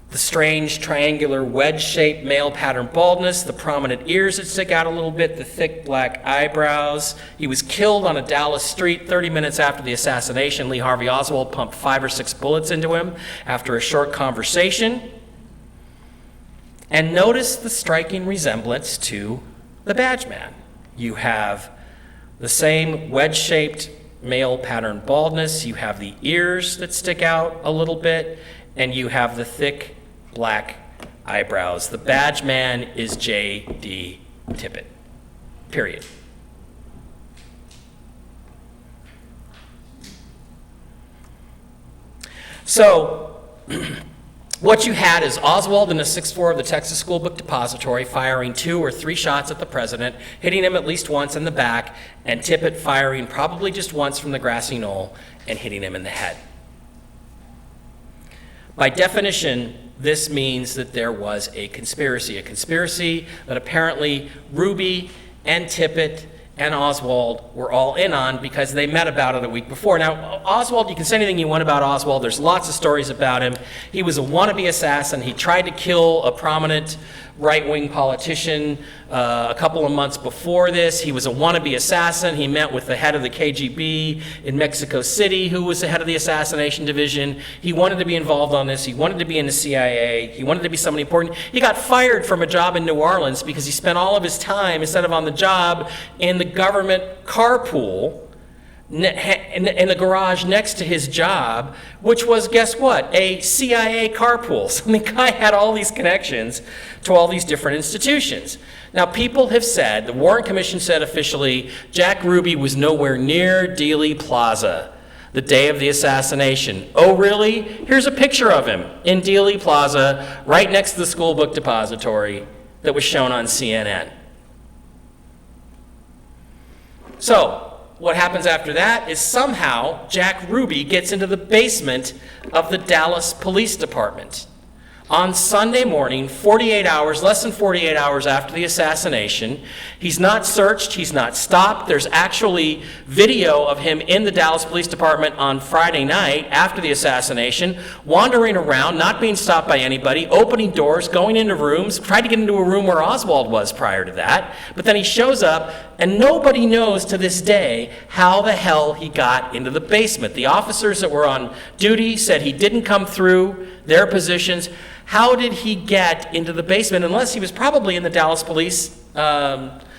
the strange triangular wedge-shaped male pattern baldness, the prominent ears that stick out a little bit, the thick black eyebrows. He was killed on a Dallas street 30 minutes after the assassination. Lee Harvey Oswald pumped 5 or 6 bullets into him after a short conversation. And notice the striking resemblance to the badge man. You have the same wedge-shaped male pattern baldness, you have the ears that stick out a little bit, and you have the thick black eyebrows. The badge man is J.D. Tippit, period. So, what you had is Oswald in the 6th floor of the Texas School Book Depository firing 2 or 3 shots at the president, hitting him at least once in the back, and Tippit firing probably just once from the grassy knoll and hitting him in the head. By definition, this means that there was a conspiracy that apparently Ruby and Tippit and Oswald were all in on because they met about it a week before. Now, Oswald, you can say anything you want about Oswald. There's lots of stories about him. He was a wannabe assassin. He tried to kill a prominent right-wing politician a couple of months before this. He was a wannabe assassin. He met with the head of the KGB in Mexico City, who was the head of the assassination division. He wanted to be involved on this. He wanted to be in the CIA. He wanted to be somebody important. He got fired from a job in New Orleans because he spent all of his time, instead of on the job, in the government carpool in the garage next to his job, which was, guess what, a CIA carpool. So the guy had all these connections to all these different institutions. Now, people have said, the Warren Commission said officially, Jack Ruby was nowhere near Dealey Plaza the day of the assassination. Oh, really? Here's a picture of him in Dealey Plaza, right next to the School Book Depository that was shown on CNN. So, what happens after that is somehow Jack Ruby gets into the basement of the Dallas Police Department. On Sunday morning, less than 48 hours after the assassination, he's not searched, he's not stopped. There's actually video of him in the Dallas Police Department on Friday night after the assassination, wandering around, not being stopped by anybody, opening doors, going into rooms, tried to get into a room where Oswald was prior to that, but then he shows up, and nobody knows to this day how the hell he got into the basement. The officers that were on duty said he didn't come through their positions. How did he get into the basement, unless he was probably in the Dallas police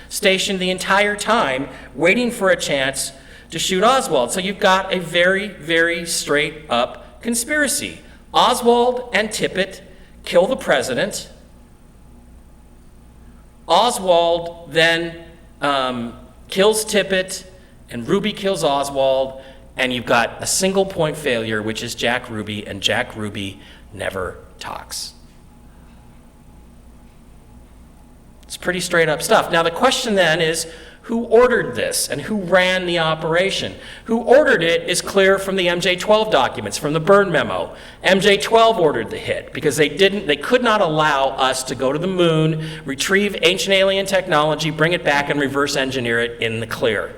station the entire time, waiting for a chance to shoot Oswald? So you've got a very, very straight up conspiracy. Oswald and Tippit kill the president. Oswald then kills Tippit, and Ruby kills Oswald, and you've got a single point failure, which is Jack Ruby, and Jack Ruby never talks. It's pretty straight up stuff. Now the question then is, who ordered this and who ran the operation? Who ordered it is clear from the MJ-12 documents, from the Byrne memo. MJ-12 ordered the hit because they could not allow us to go to the moon, retrieve ancient alien technology, bring it back and reverse engineer it in the clear.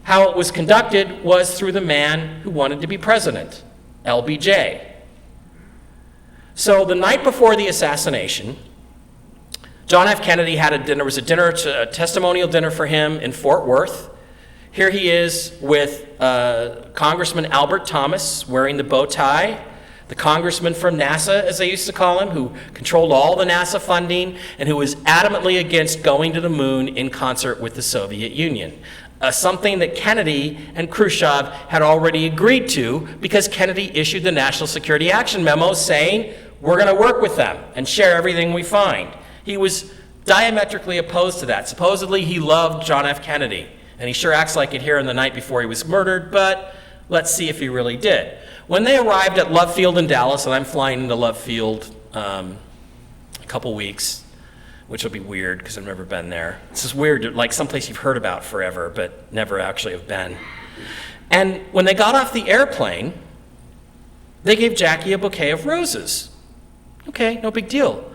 How it was conducted was through the man who wanted to be president, LBJ. So the night before the assassination, John F. Kennedy had a dinner. There was a testimonial dinner for him in Fort Worth. Here he is with Congressman Albert Thomas wearing the bow tie, the congressman from NASA, as they used to call him, who controlled all the NASA funding and who was adamantly against going to the moon in concert with the Soviet Union. Something that Kennedy and Khrushchev had already agreed to because Kennedy issued the National Security Action Memo saying, we're going to work with them and share everything we find. He was diametrically opposed to that. Supposedly he loved John F. Kennedy, and he sure acts like it here on the night before he was murdered, but let's see if he really did. When they arrived at Love Field in Dallas, and I'm flying into Love Field a couple weeks, which will be weird because I've never been there. It's just weird, like someplace you've heard about forever, but never actually have been. And when they got off the airplane, they gave Jackie a bouquet of roses. Okay, no big deal.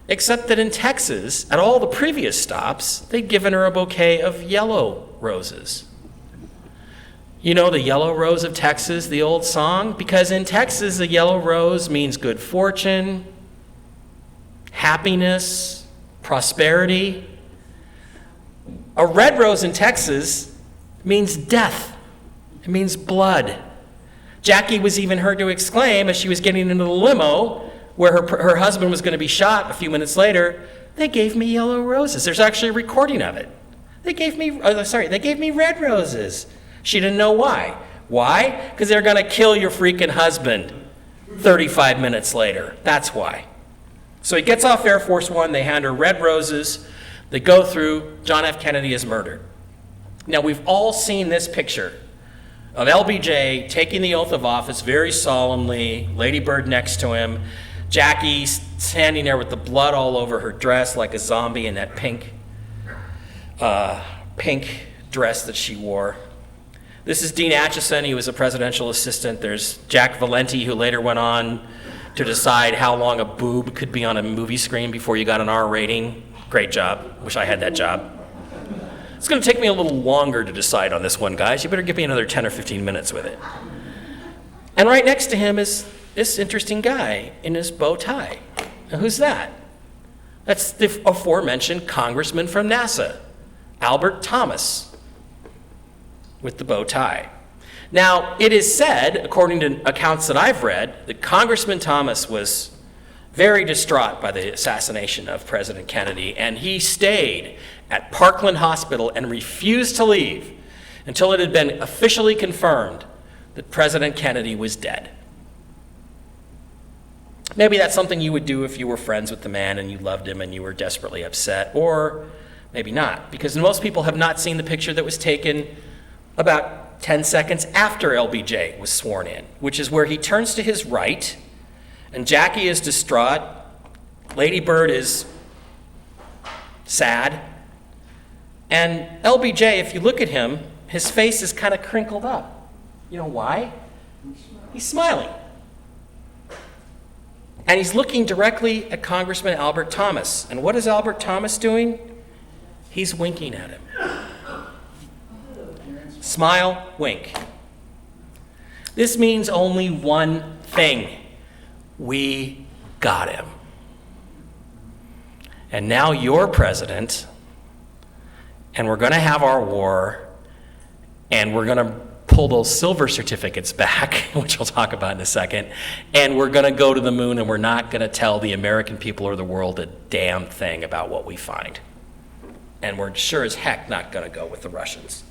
Except that in Texas, at all the previous stops, they'd given her a bouquet of yellow roses. You know the yellow rose of Texas, the old song? Because in Texas, the yellow rose means good fortune, happiness, prosperity. A red rose in Texas means death. It means blood. Jackie was even heard to exclaim as she was getting into the limo where her husband was going to be shot a few minutes later, they gave me yellow roses. There's actually a recording of it. They gave me red roses. She didn't know why. Why? Because they're going to kill your freaking husband 35 minutes later. That's why. So he gets off Air Force One. They hand her red roses. They go through. John F. Kennedy is murdered. Now, we've all seen this picture of LBJ taking the oath of office very solemnly, Lady Bird next to him, Jackie standing there with the blood all over her dress like a zombie in that pink dress that she wore. This is Dean Acheson. He was a presidential assistant. There's Jack Valenti, who later went on to decide how long a boob could be on a movie screen before you got an R rating. Great job. Wish I had that job. It's going to take me a little longer to decide on this one, guys. You better give me another 10 or 15 minutes with it. And right next to him is this interesting guy in his bow tie. Now, who's that? That's the aforementioned congressman from NASA, Albert Thomas, with the bow tie. Now, it is said, according to accounts that I've read, that Congressman Thomas was very distraught by the assassination of President Kennedy, and he stayed at Parkland Hospital and refused to leave until it had been officially confirmed that President Kennedy was dead. Maybe that's something you would do if you were friends with the man and you loved him and you were desperately upset, or maybe not, because most people have not seen the picture that was taken about 10 seconds after LBJ was sworn in, which is where he turns to his right, and Jackie is distraught, Lady Bird is sad, and LBJ, if you look at him, his face is kind of crinkled up. You know why? He's smiling. And he's looking directly at Congressman Albert Thomas. And what is Albert Thomas doing? He's winking at him. Smile, wink. This means only one thing. We got him. And now you're president, and we're going to have our war, and we're going to pull those silver certificates back, which we'll talk about in a second, and we're going to go to the moon, and we're not going to tell the American people or the world a damn thing about what we find. And we're sure as heck not going to go with the Russians.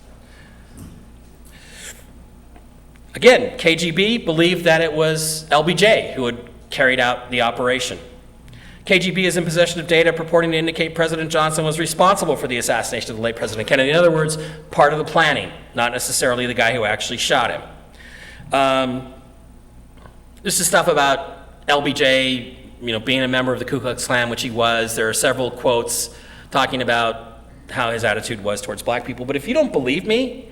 Again, KGB believed that it was LBJ who had carried out the operation. KGB is in possession of data purporting to indicate President Johnson was responsible for the assassination of the late President Kennedy. In other words, part of the planning, not necessarily the guy who actually shot him. This is stuff about LBJ, being a member of the Ku Klux Klan, which he was. There are several quotes talking about how his attitude was towards black people. But if you don't believe me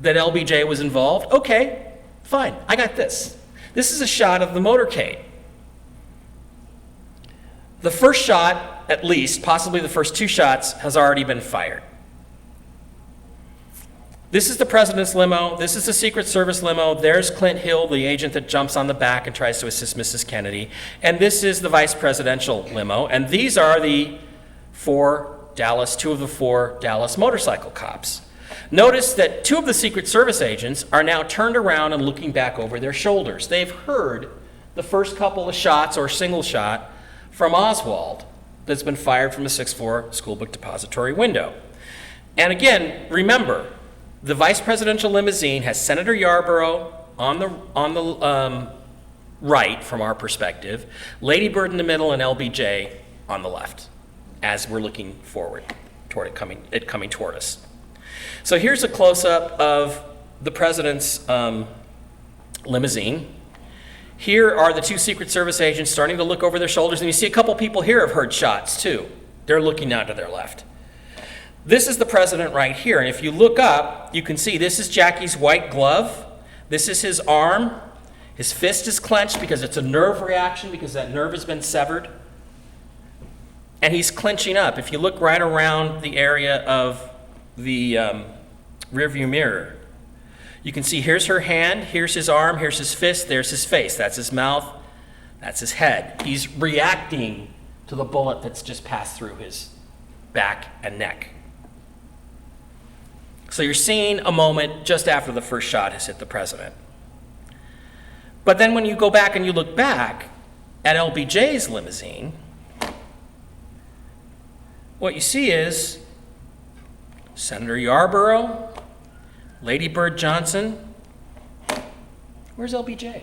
that LBJ was involved, okay, fine, I got this. This is a shot of the motorcade. The first shot, at least, possibly the first two shots, has already been fired. This is the president's limo. This is the Secret Service limo. There's Clint Hill, the agent that jumps on the back and tries to assist Mrs. Kennedy. And this is the vice presidential limo. And these are two of the four Dallas motorcycle cops. Notice that two of the Secret Service agents are now turned around and looking back over their shoulders. They've heard the first couple of shots or single shot from Oswald that's been fired from a 6'4" schoolbook depository window. And again, remember, the vice presidential limousine has Senator Yarborough on the right from our perspective, Lady Bird in the middle, and LBJ on the left as we're looking forward toward it coming toward us. So here's a close-up of the president's limousine. Here are the two Secret Service agents starting to look over their shoulders, and you see a couple people here have heard shots too. They're looking out to their left. This is the president right here, and if you look up, you can see this is Jackie's white glove. This is his arm. His fist is clenched because it's a nerve reaction, because that nerve has been severed. And he's clenching up. If you look right around the area of the rearview mirror, you can see here's her hand, here's his arm, here's his fist, there's his face. That's his mouth, that's his head. He's reacting to the bullet that's just passed through his back and neck. So you're seeing a moment just after the first shot has hit the president. But then when you go back and you look back at LBJ's limousine, what you see is Senator Yarborough, Lady Bird Johnson. Where's LBJ?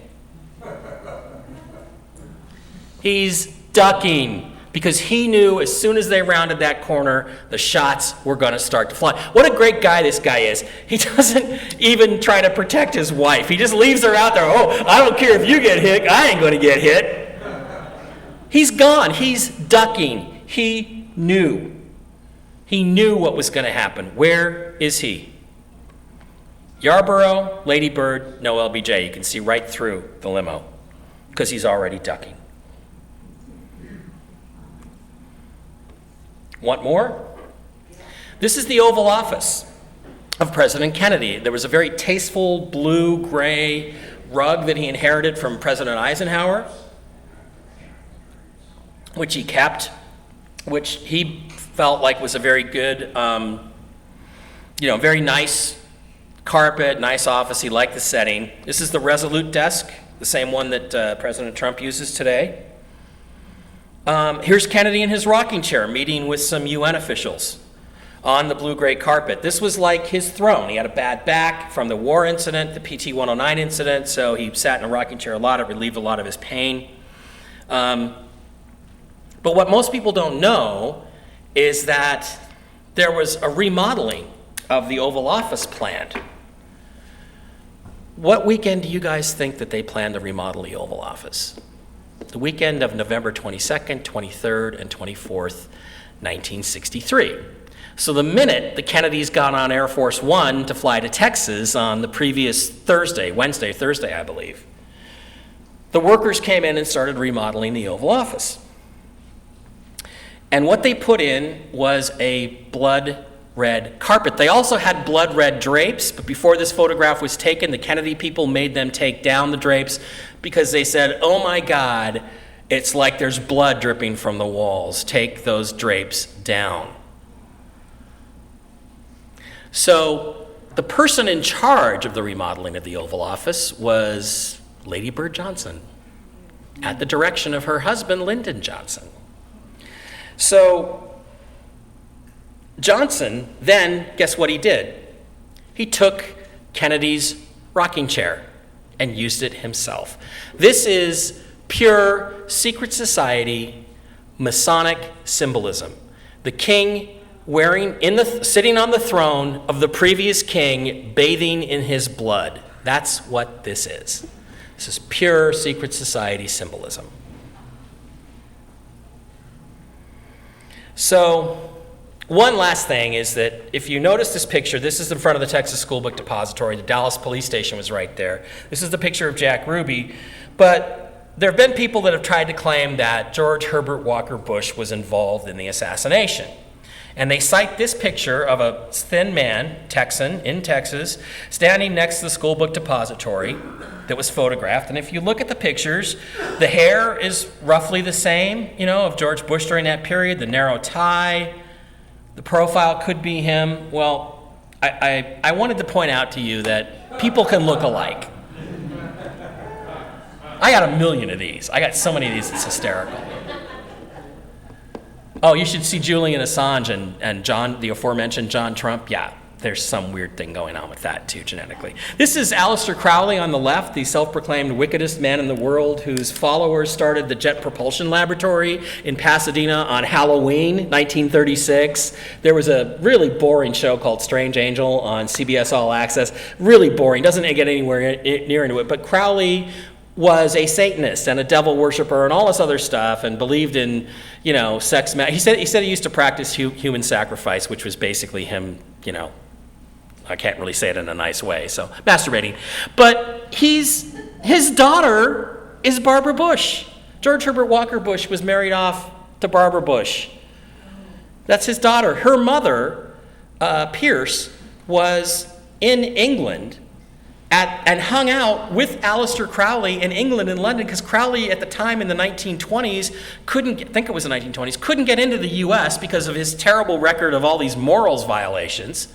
He's ducking because he knew as soon as they rounded that corner, the shots were going to start to fly. What a great guy this guy is. He doesn't even try to protect his wife. He just leaves her out there. Oh, I don't care if you get hit. I ain't going to get hit. He's gone. He's ducking. He knew. He knew what was going to happen. Where is he? Yarborough, Lady Bird, no LBJ. You can see right through the limo because he's already ducking. Want more? This is the Oval Office of President Kennedy. There was a very tasteful blue-gray rug that he inherited from President Eisenhower, which he kept, which he felt like was a very good, very nice carpet, nice office. He liked the setting. This is the Resolute desk, the same one that President Trump uses today. Here's Kennedy in his rocking chair meeting with some UN officials on the blue-gray carpet. This was like his throne. He had a bad back from the war incident, the PT-109 incident, so he sat in a rocking chair a lot. It relieved a lot of his pain. But what most people don't know is that there was a remodeling of the Oval Office planned. What weekend do you guys think that they planned to remodel the Oval Office? The weekend of November 22nd, 23rd, and 24th, 1963. So the minute the Kennedys got on Air Force One to fly to Texas on the previous Thursday, I believe, the workers came in and started remodeling the Oval Office. And what they put in was a blood red carpet. They also had blood red drapes, but before this photograph was taken, the Kennedy people made them take down the drapes because they said, oh my God, it's like there's blood dripping from the walls. Take those drapes down. So the person in charge of the remodeling of the Oval Office was Lady Bird Johnson, at the direction of her husband, Lyndon Johnson. So Johnson then, guess what he did? He took Kennedy's rocking chair and used it himself. This is pure secret society Masonic symbolism. The king sitting on the throne of the previous king, bathing in his blood. That's what this is. This is pure secret society symbolism. So, one last thing is that if you notice this picture, this is in front of the Texas School Book Depository. The Dallas Police Station was right there. This is the picture of Jack Ruby. But there have been people that have tried to claim that George Herbert Walker Bush was involved in the assassination. And they cite this picture of a thin man, Texan, in Texas, standing next to the School Book Depository that was photographed. And if you look at the pictures, the hair is roughly the same, of George Bush during that period, the narrow tie. The profile could be him. Well, I wanted to point out to you that people can look alike. I got a million of these. I got so many of these, it's hysterical. Oh, you should see Julian Assange and John, the aforementioned John Trump. Yeah, there's some weird thing going on with that too, genetically. This is Aleister Crowley on the left, the self-proclaimed wickedest man in the world, whose followers started the Jet Propulsion Laboratory in Pasadena on Halloween, 1936. There was a really boring show called Strange Angel on CBS All Access. Really boring, doesn't get anywhere near into it, but Crowley was a Satanist and a devil worshiper and all this other stuff, and believed in, sex. He said he used to practice human sacrifice, which was basically him, I can't really say it in a nice way, so masturbating. But his daughter is Barbara Bush. George Herbert Walker Bush was married off to Barbara Bush. That's his daughter. Her mother, Pierce, was in England and hung out with Aleister Crowley in England and London, because Crowley at the time in the 1920s couldn't get into the US because of his terrible record of all these morals violations.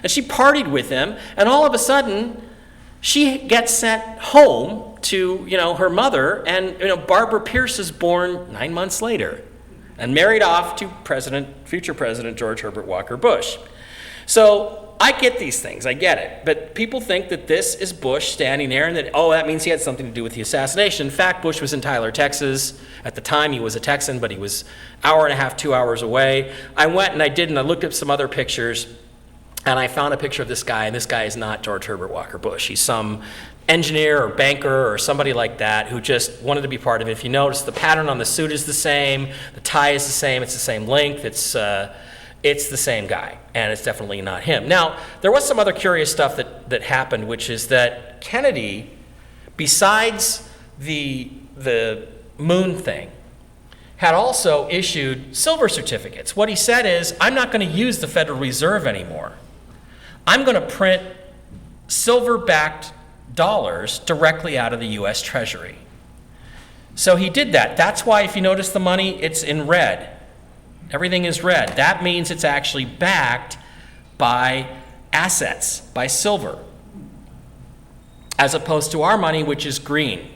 And she partied with him, and all of a sudden she gets sent home to her mother, and Barbara Pierce is born 9 months later and married off to future President George Herbert Walker Bush. So I get these things, I get it. But people think that this is Bush standing there and that, oh, that means he had something to do with the assassination. In fact, Bush was in Tyler, Texas. At the time, he was a Texan, but he was hour and a half, 2 hours away. I went and I looked up some other pictures, and I found a picture of this guy, and this guy is not George Herbert Walker Bush. He's some engineer or banker or somebody like that who just wanted to be part of it. If you notice, the pattern on the suit is the same, the tie is the same, it's the same length, it's the same guy, and it's definitely not him. Now, there was some other curious stuff that happened, which is that Kennedy, besides the moon thing, had also issued silver certificates. What he said is, I'm not going to use the Federal Reserve anymore. I'm going to print silver-backed dollars directly out of the U.S. Treasury. So he did that. That's why if you notice the money, it's in red. Everything is red. That means it's actually backed by assets, by silver, as opposed to our money, which is green,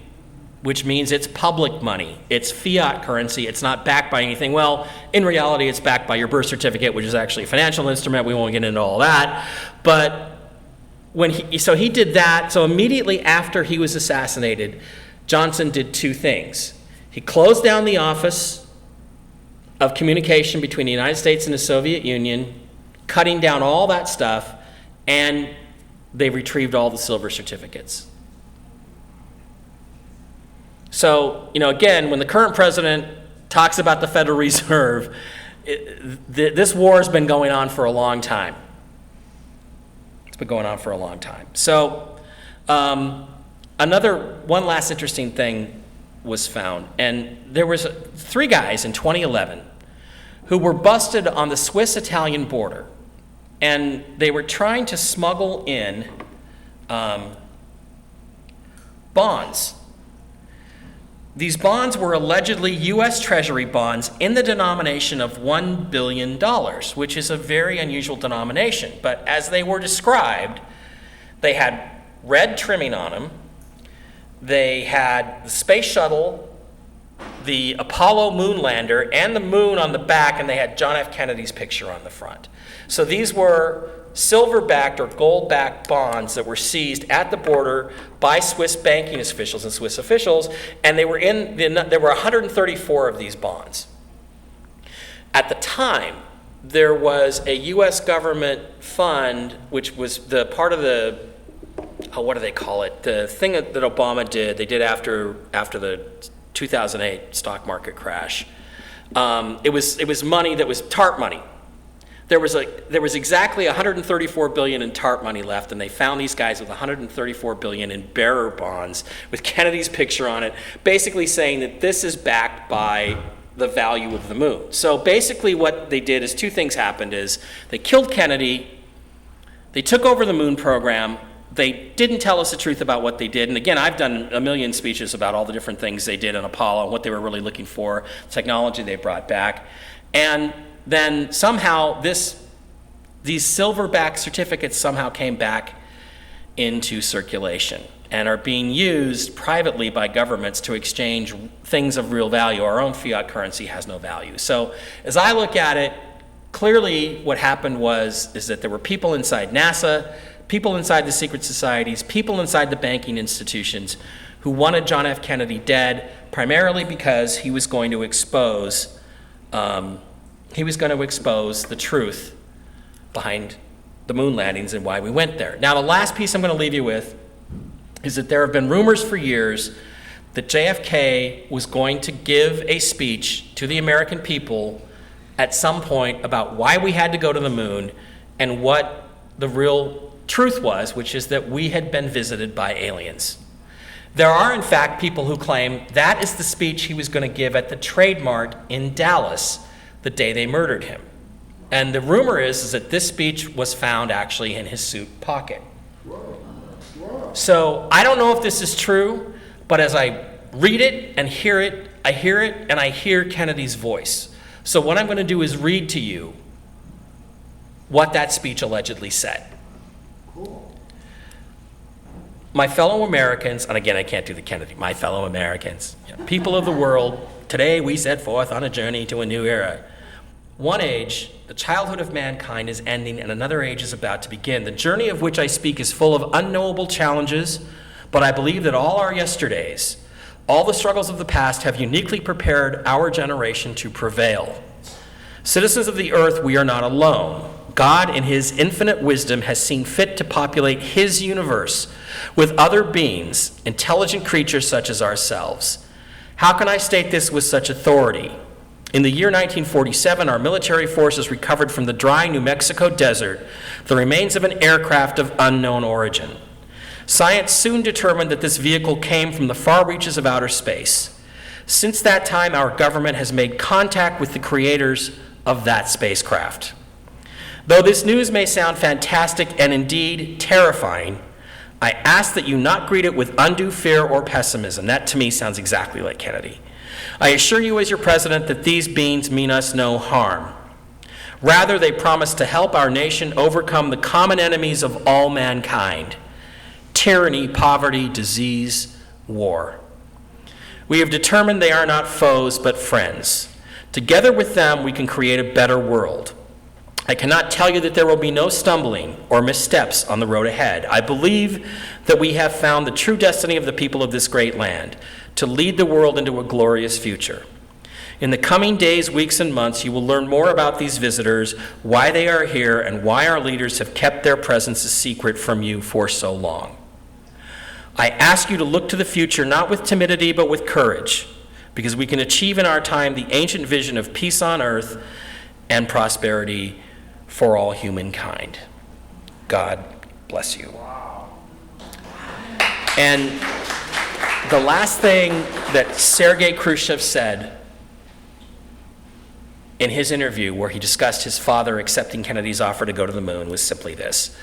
which means it's public money. It's fiat currency. It's not backed by anything. Well, in reality, it's backed by your birth certificate, which is actually a financial instrument. We won't get into all that. But so he did that. So immediately after he was assassinated, Johnson did two things. He closed down the office of communication between the United States and the Soviet Union, cutting down all that stuff, and they retrieved all the silver certificates. So, again, when the current president talks about the Federal Reserve, this war has been going on for a long time. It's been going on for a long time. So, one last interesting thing was found, and there was three guys in 2011 who were busted on the Swiss-Italian border, and they were trying to smuggle in bonds. These bonds were allegedly U.S. Treasury bonds in the denomination of $1 billion, which is a very unusual denomination. But as they were described, they had red trimming on them. They had the space shuttle, the Apollo moon lander, and the moon on the back, and they had John F. Kennedy's picture on the front. So these were silver-backed or gold-backed bonds that were seized at the border by Swiss banking officials and Swiss officials, and there were 134 of these bonds. At the time, there was a U.S. government fund, which was the part of the, what do they call it? The thing that Obama did, they did after the 2008 stock market crash. It was money that was TARP money. There was exactly $134 billion in TARP money left, and they found these guys with $134 billion in bearer bonds with Kennedy's picture on it, basically saying that this is backed by the value of the moon. So basically what they did is two things happened is they killed Kennedy, they took over the moon program, they didn't tell us the truth about what they did. And again, I've done a million speeches about all the different things they did in Apollo and what they were really looking for, technology they brought back. And then somehow these silver-backed certificates somehow came back into circulation and are being used privately by governments to exchange things of real value. Our own fiat currency has no value. So as I look at it, clearly what happened is that there were people inside NASA, people inside the secret societies, people inside the banking institutions who wanted John F. Kennedy dead, primarily because he was going to expose the truth behind the moon landings and why we went there. Now, the last piece I'm going to leave you with is that there have been rumors for years that JFK was going to give a speech to the American people at some point about why we had to go to the moon and what the real truth was, which is that we had been visited by aliens. There are, in fact, people who claim that is the speech he was going to give at the Trade Mart in Dallas the day they murdered him. And the rumor is that this speech was found actually in his suit pocket. So I don't know if this is true, but as I read it and hear it, I hear it and I hear Kennedy's voice. So what I'm going to do is read to you what that speech allegedly said. My fellow Americans, and again, I can't do the Kennedy, my fellow Americans, people of the world, today we set forth on a journey to a new era. One age, the childhood of mankind, is ending and another age is about to begin. The journey of which I speak is full of unknowable challenges, but I believe that all our yesterdays, all the struggles of the past have uniquely prepared our generation to prevail. Citizens of the earth, we are not alone. God, in his infinite wisdom, has seen fit to populate his universe with other beings, intelligent creatures such as ourselves. How can I state this with such authority? In the year 1947, our military forces recovered from the dry New Mexico desert the remains of an aircraft of unknown origin. Science soon determined that this vehicle came from the far reaches of outer space. Since that time, our government has made contact with the creators of that spacecraft. Though this news may sound fantastic and indeed terrifying, I ask that you not greet it with undue fear or pessimism. That to me sounds exactly like Kennedy. I assure you as your president that these beings mean us no harm. Rather, they promise to help our nation overcome the common enemies of all mankind: tyranny, poverty, disease, war. We have determined they are not foes, but friends. Together with them, we can create a better world. I cannot tell you that there will be no stumbling or missteps on the road ahead. I believe that we have found the true destiny of the people of this great land, to lead the world into a glorious future. In the coming days, weeks, and months, you will learn more about these visitors, why they are here, and why our leaders have kept their presence a secret from you for so long. I ask you to look to the future not with timidity but with courage, because we can achieve in our time the ancient vision of peace on earth and prosperity for all humankind. God bless you. And the last thing that Sergei Khrushchev said in his interview, where he discussed his father accepting Kennedy's offer to go to the moon, was simply this: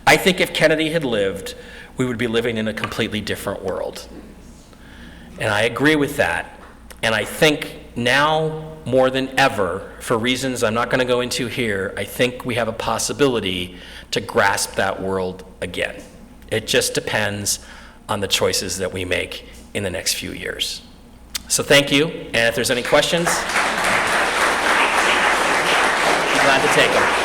I think if Kennedy had lived, we would be living in a completely different world. And I agree with that. And I think now more than ever, for reasons I'm not going to go into here, I think we have a possibility to grasp that world again. It just depends on the choices that we make in the next few years. So thank you, and if there's any questions, I'm glad to take them.